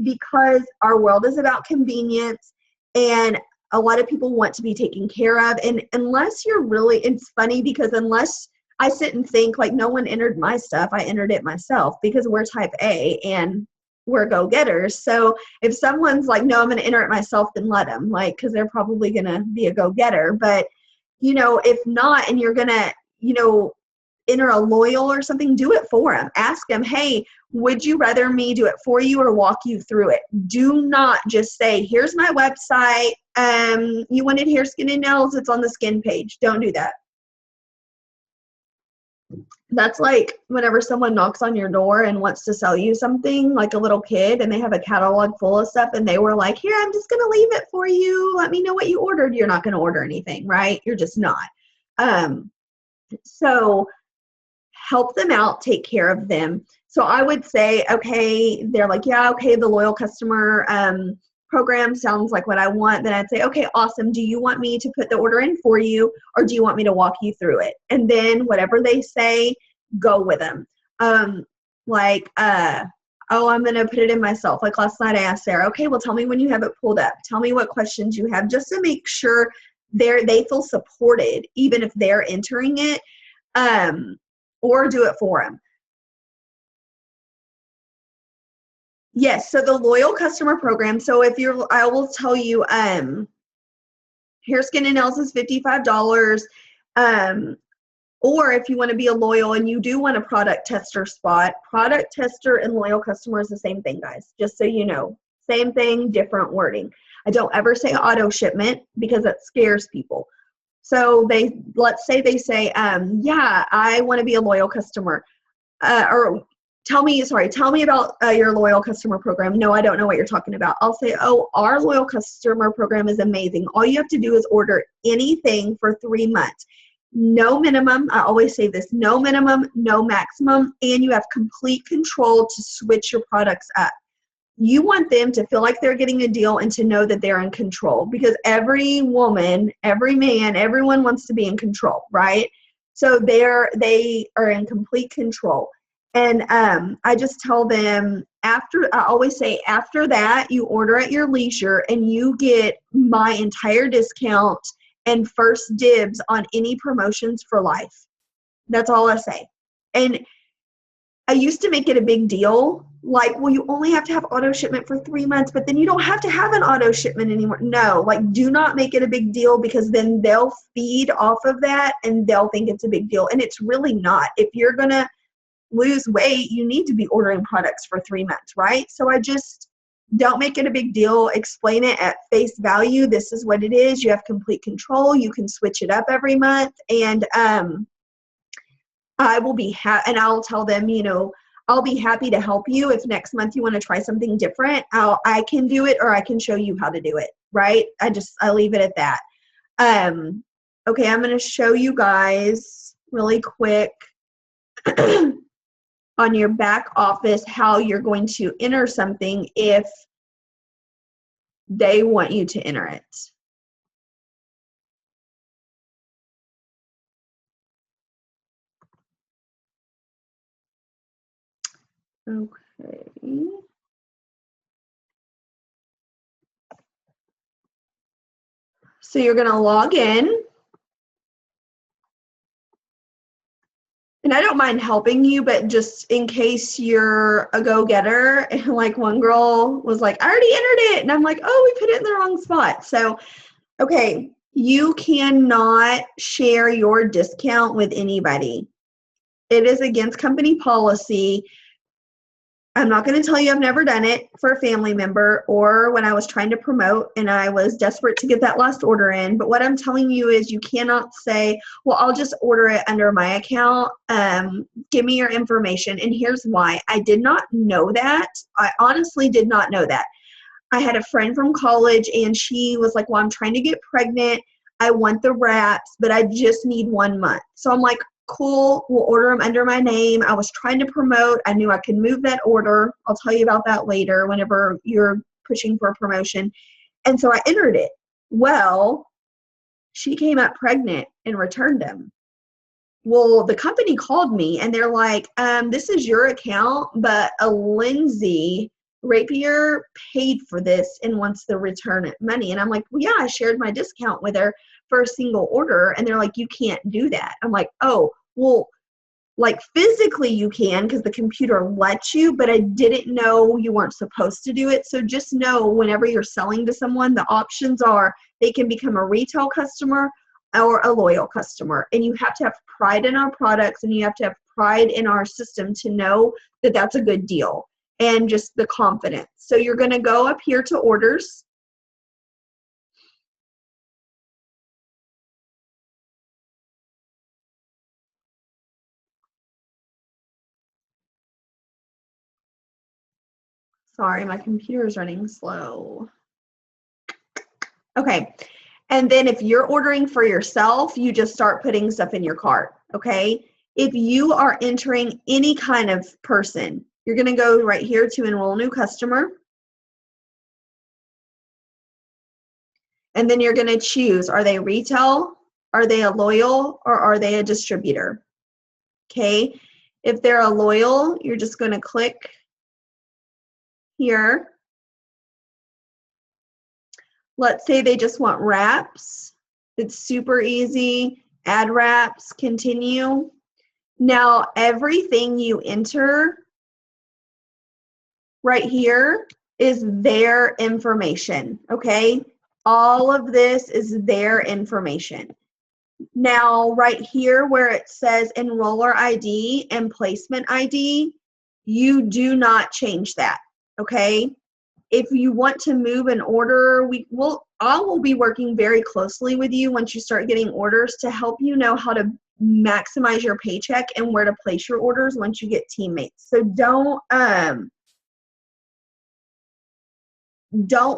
Speaker 1: because our world is about convenience and a lot of people want to be taken care of. And unless you're really, it's funny because unless I sit and think like no one entered my stuff, I entered it myself because we're type A and we're go-getters. So if someone's like, no, I'm going to enter it myself, then let them, like, because they're probably going to be a go-getter. But, you know, if not, and you're going to, you know, enter a loyal or something, do it for them. Ask them, hey, would you rather me do it for you or walk you through it? Do not just say, here's my website. You wanted hair, skin, and nails. It's on the skin page. Don't do that. That's like whenever someone knocks on your door and wants to sell you something, like a little kid, and they have a catalog full of stuff, and they were like, here, I'm just going to leave it for you. Let me know what you ordered. You're not going to order anything, right? You're just not. So help them out, take care of them. So I would say, okay, they're like, yeah, okay, the loyal customer program sounds like what I want. Then I'd say, okay, awesome. Do you want me to put the order in for you, or do you want me to walk you through it? And then whatever they say, go with them. Oh, I'm going to put it in myself. Like last night I asked Sarah, okay, well, tell me when you have it pulled up. Tell me what questions you have, just to make sure they feel supported, even if they're entering it, or do it for them. Yes, so the loyal customer program. So if you're, I will tell you, hair, skin, and nails is $55. Or if you want to be a loyal and you do want a product tester spot, product tester and loyal customer is the same thing, guys. Just so you know, same thing, different wording. I don't ever say auto shipment because that scares people. So let's say they say, yeah, I want to be a loyal customer, or tell me about your loyal customer program. No, I don't know what you're talking about. I'll say, oh, our loyal customer program is amazing. All you have to do is order anything for 3 months. No minimum. I always say this, no minimum, no maximum, and you have complete control to switch your products up. You want them to feel like they're getting a deal and to know that they're in control, because every woman, every man, everyone wants to be in control, right? So they are in complete control. And I just tell them I always say, after that, you order at your leisure and you get my entire discount and first dibs on any promotions for life. That's all I say. And I used to make it a big deal, like, well, you only have to have auto shipment for 3 months, but then you don't have to have an auto shipment anymore. No, like, do not make it a big deal, because then they'll feed off of that and they'll think it's a big deal. And it's really not. If you're going to lose weight, you need to be ordering products for 3 months, right? So I just don't make it a big deal. Explain it at face value. This is what it is. You have complete control. You can switch it up every month. And I will be and I'll tell them, you know, I'll be happy to help you. If next month you want to try something different, I can do it, or I can show you how to do it, right? I leave it at that. Okay, I'm going to show you guys really quick on your back office how you're going to enter something if they want you to enter it. Okay. So you're going to log in. And I don't mind helping you, but just in case you're a go-getter, and like one girl was like, I already entered it. And I'm like, oh, we put it in the wrong spot. So, okay, you cannot share your discount with anybody. It is against company policy. I'm not going to tell you I've never done it for a family member or when I was trying to promote and I was desperate to get that last order in. But what I'm telling you is you cannot say, well, I'll just order it under my account. Give me your information. And here's why. I did not know that. I honestly did not know that. I had a friend from college and she was like, well, I'm trying to get pregnant. I want the wraps, but I just need 1 month. So I'm like, cool, we'll order them under my name. I was trying to promote. I knew I could move that order. I'll tell you about that later whenever you're pushing for a promotion. And so I entered it. Well, she came up pregnant and returned them. Well, the company called me and they're like, this is your account, but a Lindsay Rapier paid for this and wants the return money. And I'm like, well, yeah, I shared my discount with her for a single order. And they're like, you can't do that. I'm like, oh, well, like physically you can because the computer lets you, but I didn't know you weren't supposed to do it. So just know whenever you're selling to someone, the options are they can become a retail customer or a loyal customer. And you have to have pride in our products, and you have to have pride in our system to know that that's a good deal, and just the confidence. So you're going to go up here to orders. Sorry, my computer is running slow. Okay. And then if you're ordering for yourself, you just start putting stuff in your cart, okay? If you are entering any kind of person, you're going to go right here to enroll new customer. And then you're going to choose, are they retail, are they a loyal, or are they a distributor? Okay. If they're a loyal, you're just going to click here. Let's say they just want wraps. It's super easy. Add wraps, continue. Now, everything you enter right here is their information, okay? All of this is their information. Now, right here where it says enroller ID and placement ID, you do not change that, okay? If you want to move an order, I will be working very closely with you once you start getting orders to help you know how to maximize your paycheck and where to place your orders once you get teammates. So don't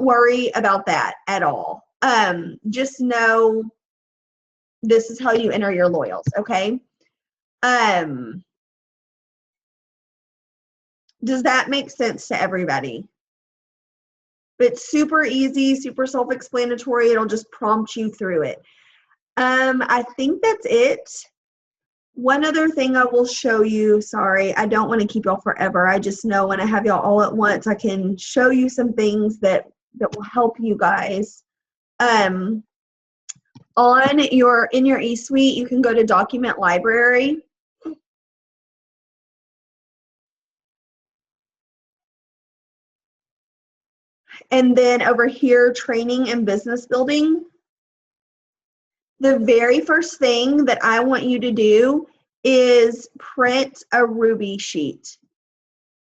Speaker 1: worry about that at all. Just know this is how you enter your loyals, okay? Does that make sense to everybody? It's super easy, super self-explanatory. It'll just prompt you through it. I think that's it. One other thing I will show you, sorry, I don't want to keep y'all forever. I just know when I have y'all all at once, I can show you some things that will help you guys. In your eSuite, you can go to Document Library. And then over here, Training and Business Building. The very first thing that I want you to do is print a Ruby sheet.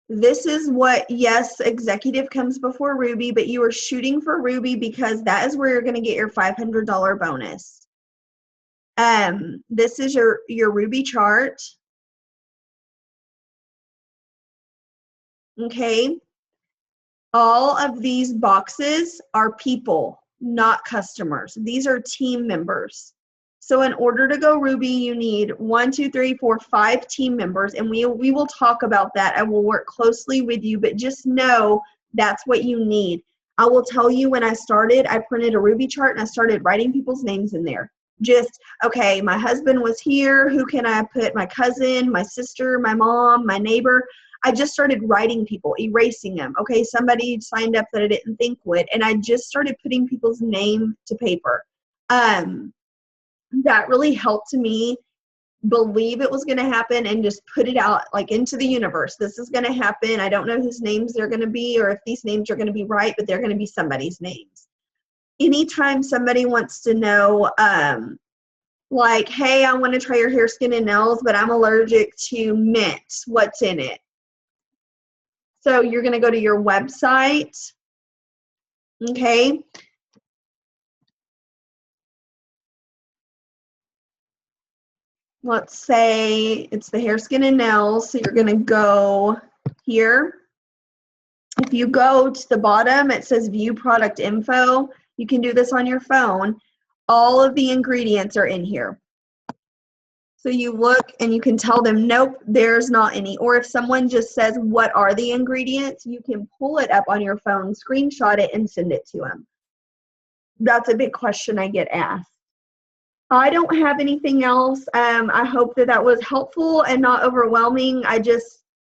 Speaker 1: This is what, yes, executive comes before Ruby, but you are shooting for Ruby because that is where you're going to get your $500 bonus. This is your Ruby chart. Okay. All of these boxes are people, not customers. These are team members. So in order to go Ruby, you need 1, 2, 3, 4, 5 team members, and we will talk about that. I will work closely with you, but just know that's what you need. I will tell you, when I started, I printed a Ruby chart and I started writing people's names in there. Just, okay, my husband was here. Who can I put? My cousin, my sister, my mom, my neighbor. I just started writing people, erasing them. Okay, somebody signed up that I didn't think would, and I just started putting people's name to paper. That really helped me believe it was going to happen and just put it out like into the universe. This is going to happen. I don't know whose names they're going to be or if these names are going to be right, but they're going to be somebody's names. Anytime somebody wants to know, like, hey, I want to try your hair, skin, and nails, but I'm allergic to mint. What's in it? So you're going to go to your website, okay? Let's say it's the hair, skin, and nails. So you're going to go here. If you go to the bottom, it says view product info. You can do this on your phone. All of the ingredients are in here. So you look and you can tell them, nope, there's not any. Or if someone just says, what are the ingredients? You can pull it up on your phone, screenshot it, and send it to them. That's a big question I get asked. I don't have anything else. I hope that was helpful and not overwhelming.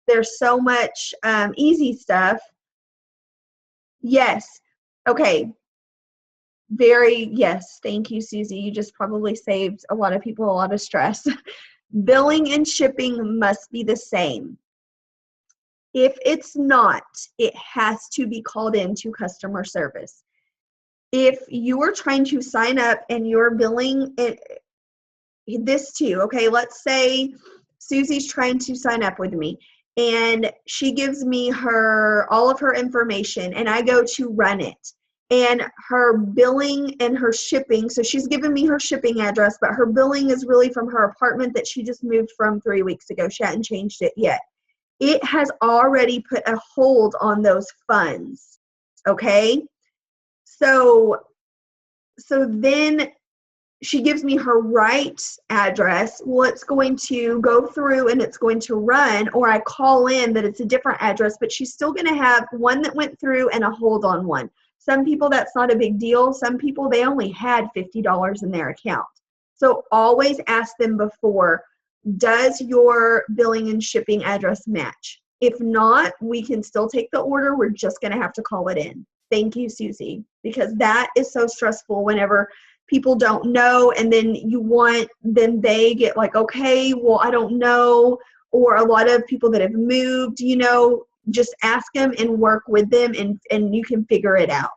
Speaker 1: There's so much easy stuff. Yes. Okay. Yes. Thank you, Susie. You just probably saved a lot of people a lot of stress. Billing and shipping must be the same. If it's not, it has to be called into customer service. If you are trying to sign up and you're billing it, this too, okay, let's say Susie's trying to sign up with me and she gives me all of her information and I go to run it. And her billing and her shipping, so she's given me her shipping address, but her billing is really from her apartment that she just moved from 3 weeks ago. She hadn't changed it yet. It has already put a hold on those funds, okay? So then she gives me her right address. Well, it's going to go through and it's going to run, or I call in that it's a different address, but she's still going to have one that went through and a hold on one. Some people, that's not a big deal. Some people, they only had $50 in their account. So always ask them before, does your billing and shipping address match? If not, we can still take the order. We're just going to have to call it in. Thank you, Susie, because that is so stressful whenever people don't know, and then then they get like, okay, well, I don't know. Or a lot of people that have moved, just ask them and work with them and you can figure it out.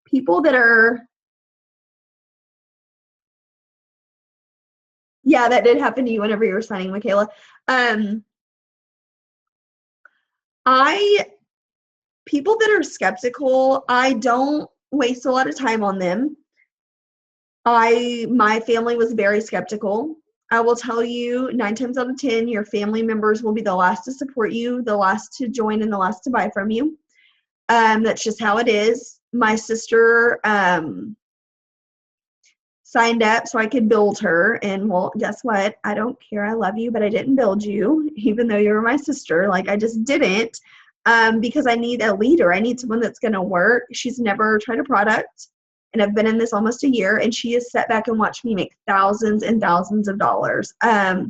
Speaker 1: People that are, yeah, that did happen to you whenever you were signing, Michaela. People that are skeptical, I don't waste a lot of time on them. My family was very skeptical. I will tell you, 9 times out of 10, your family members will be the last to support you, the last to join, and the last to buy from you. That's just how it is. My sister signed up so I could build her, and well, guess what? I don't care. I love you, but I didn't build you, even though you were my sister. Like, I just didn't, because I need a leader. I need someone that's going to work. She's never tried a product. And I've been in this almost a year, and she has sat back and watched me make thousands and thousands of dollars. I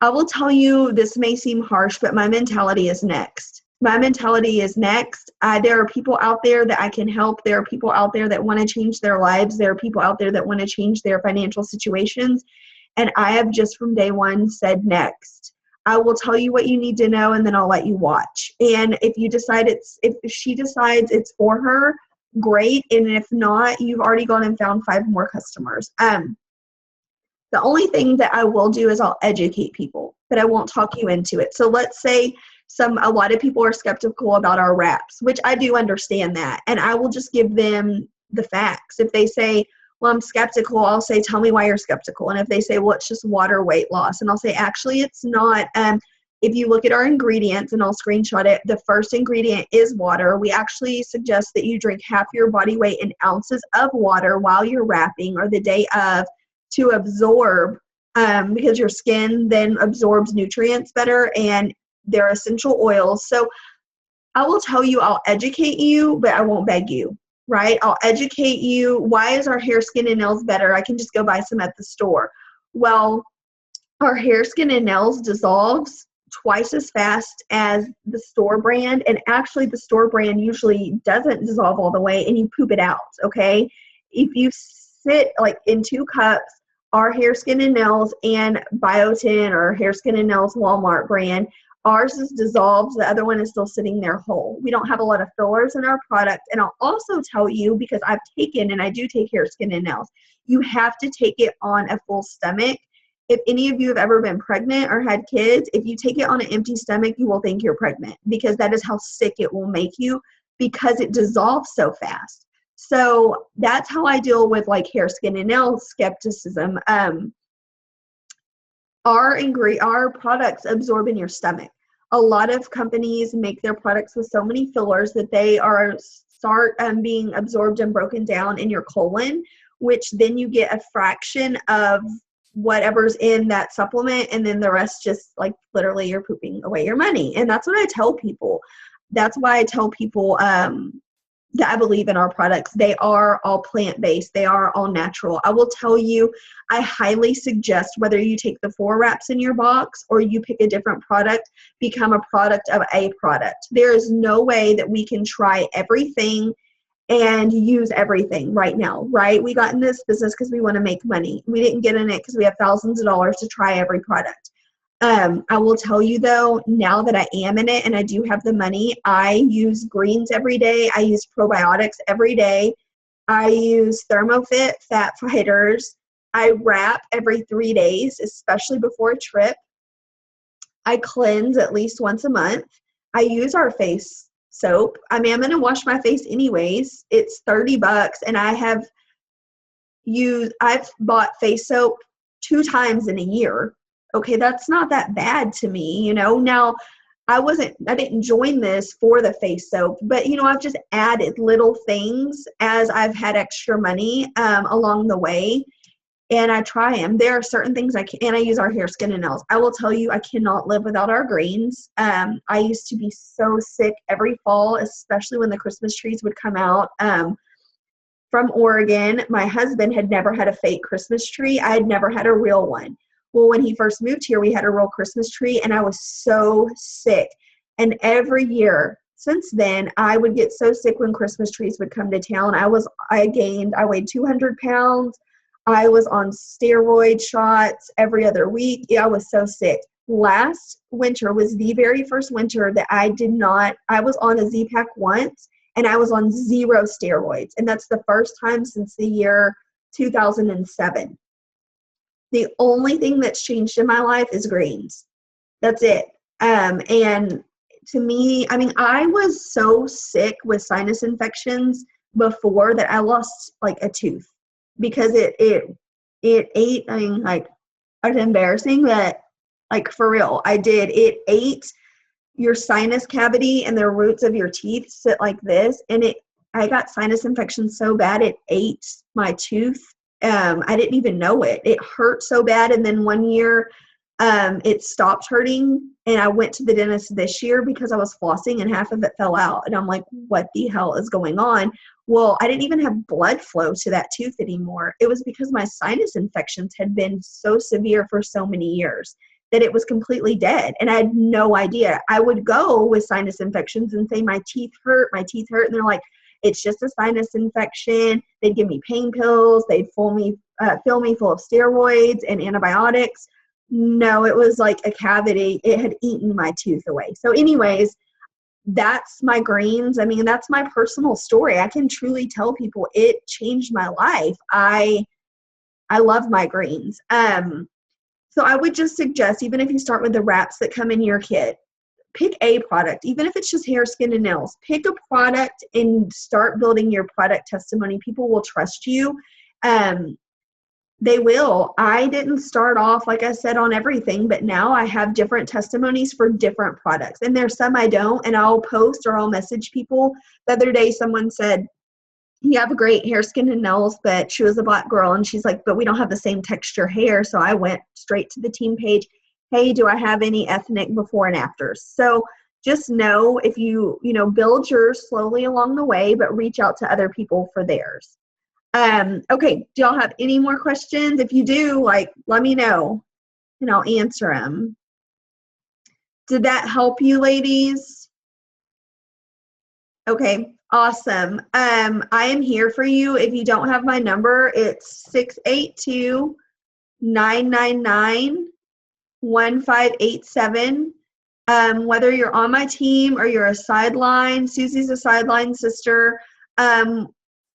Speaker 1: will tell you, this may seem harsh, but my mentality is next. My mentality is next. There are people out there that I can help. There are people out there that want to change their lives. There are people out there that want to change their financial situations. And I have just from day one said next. I will tell you what you need to know, and then I'll let you watch. And if she decides it's for her, great. And if not, you've already gone and found 5 more customers. The only thing that I will do is I'll educate people, but I won't talk you into it. So let's say a lot of people are skeptical about our wraps, which I do understand that. And I will just give them the facts. If they say, well, I'm skeptical, I'll say, tell me why you're skeptical. And if they say, well, it's just water weight loss, and I'll say, actually, it's not. If you look at our ingredients, and I'll screenshot it, the first ingredient is water. We actually suggest that you drink half your body weight in ounces of water while you're wrapping or the day of to absorb, because your skin then absorbs nutrients better, and they're essential oils. So I will tell you, I'll educate you, but I won't beg you, right? I'll educate you. Why is our hair, skin, and nails better? I can just go buy some at the store. Well, our hair, skin, and nails dissolves twice as fast as the store brand. And actually the store brand usually doesn't dissolve all the way, and you poop it out, okay? If you sit like in 2 cups, our hair, skin, and nails and Biotin or hair, skin, and nails Walmart brand, ours is dissolved. The other one is still sitting there whole. We don't have a lot of fillers in our product. And I'll also tell you, because I've taken, and I do take hair, skin, and nails, you have to take it on a full stomach. If any of you have ever been pregnant or had kids, if you take it on an empty stomach, you will think you're pregnant, because that is how sick it will make you, because it dissolves so fast. So that's how I deal with like hair, skin, and nail skepticism. Our products absorb in your stomach. A lot of companies make their products with so many fillers that they start being absorbed and broken down in your colon, which then you get a fraction of whatever's in that supplement, and then the rest just like literally you're pooping away your money. And that's what I tell people. That's why I tell people that I believe in our products. They are all plant-based. They are all natural. I will tell you, I highly suggest, whether you take the 4 wraps in your box or you pick a different product, become a product of a product. There is no way that we can try everything and use everything right now, right? We got in this business because we want to make money. We didn't get in it because we have thousands of dollars to try every product. I will tell you though, now that I am in it and I do have the money, I use greens every day. I use probiotics every day. I use ThermoFit fat fighters. I wrap every 3 days, especially before a trip. I cleanse at least once a month. I use our face soap. I mean, I'm going to wash my face anyways. It's $30 and I've bought face soap 2 times in a year. Okay, that's not that bad to me, you know. Now, I didn't join this for the face soap, but you know, I've just added little things as I've had extra money along the way, and I try them. There are certain things I use our hair, skin, and nails. I will tell you, I cannot live without our greens. I used to be so sick every fall, especially when the Christmas trees would come out. From Oregon, my husband had never had a fake Christmas tree. I had never had a real one. Well, when he first moved here, we had a real Christmas tree, and I was so sick. And every year since then, I would get so sick when Christmas trees would come to town. I weighed 200 pounds. I was on steroid shots every other week. Yeah, I was so sick. Last winter was the very first winter that I was on a Z-Pack once, and I was on 0 steroids. And that's the first time since the year 2007. The only thing that's changed in my life is greens. That's it. And to me, I mean, I was so sick with sinus infections before that I lost like a tooth because it ate. I mean, like, it's embarrassing, but like for real, it ate your sinus cavity and the roots of your teeth sit like this. And I got sinus infection so bad, it ate my tooth. I didn't even know it. It hurt so bad. And then one year, it stopped hurting. And I went to the dentist this year because I was flossing and half of it fell out. And I'm like, what the hell is going on? Well, I didn't even have blood flow to that tooth anymore. It was because my sinus infections had been so severe for so many years that it was completely dead. And I had no idea. I would go with sinus infections and say, my teeth hurt. And they're like, it's just a sinus infection. They'd give me pain pills. They'd fill me full of steroids and antibiotics. No, it was like a cavity. It had eaten my tooth away. So anyways, that's my greens. I mean, that's my personal story. I can truly tell people it changed my life. I love my greens. So I would just suggest, even if you start with the wraps that come in your kit, pick a product, even if it's just hair, skin, and nails. Pick a product and start building your product testimony. People will trust you. They will. I didn't start off, like I said, on everything, but now I have different testimonies for different products. And there's some I don't, and I'll post or I'll message people. The other day, someone said, you have a great hair, skin, and nails, but she was a Black girl, and she's like, but we don't have the same texture hair. So I went straight to the team page. Hey, do I have any ethnic before and afters? So just know, if you build yours slowly along the way, but reach out to other people for theirs. Okay, do y'all have any more questions? If you do, let me know and I'll answer them. Did that help you, ladies? Okay, awesome. I am here for you. If you don't have my number, it's 682-999-1587. Whether you're on my team or you're a sideline, Susie's a sideline sister.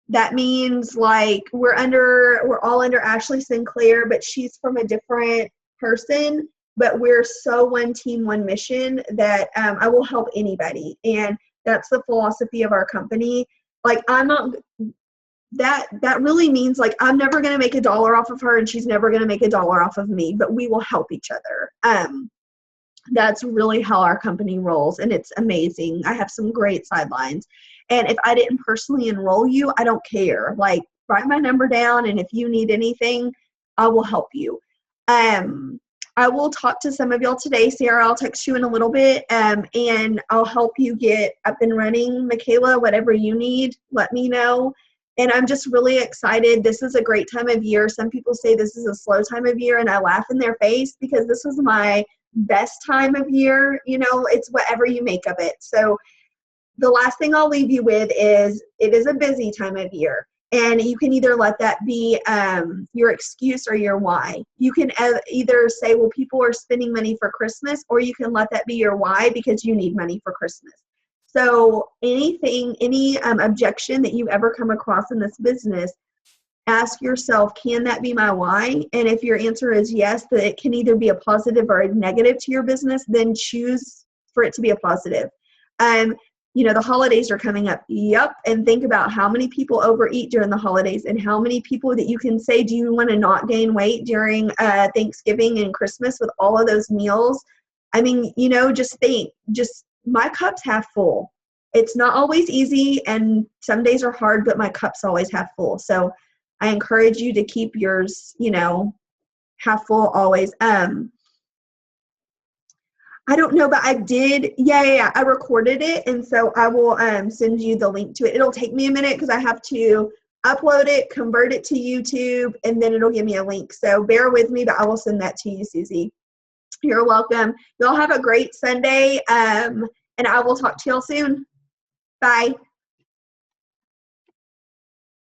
Speaker 1: That means we're all under Ashley Sinclair, but she's from a different person. But we're so one team, one mission that I will help anybody. And that's the philosophy of our company. I'm not, that really means I'm never going to make $1 off of her and she's never going to make $1 off of me, but we will help each other. That's really how our company rolls, and it's amazing. I have some great sidelines. And if I didn't personally enroll you, I don't care. Write my number down, and if you need anything, I will help you. I will talk to some of y'all today. Sarah, I'll text you in a little bit, and I'll help you get up and running. Michaela, whatever you need, let me know. And I'm just really excited. This is a great time of year. Some people say this is a slow time of year, and I laugh in their face because this is my best time of year. It's whatever you make of it. So the last thing I'll leave you with is it is a busy time of year. And you can either let that be your excuse or your why. You can either say, well, people are spending money for Christmas, or you can let that be your why because you need money for Christmas. So any objection that you ever come across in this business, ask yourself, can that be my why? And if your answer is yes, that it can either be a positive or a negative to your business, then choose for it to be a positive. The holidays are coming up. Yep. And think about how many people overeat during the holidays and how many people that you can say, do you want to not gain weight during Thanksgiving and Christmas with all of those meals? I mean, just think, my cup's half full. It's not always easy and some days are hard, but my cup's always half full. So I encourage you to keep yours, half full always. I don't know, but I did. Yeah. I recorded it. And so I will send you the link to it. It'll take me a minute because I have to upload it, convert it to YouTube, and then it'll give me a link. So bear with me, but I will send that to you, Susie. You're welcome. Y'all have a great Sunday. And I will talk to y'all soon. Bye.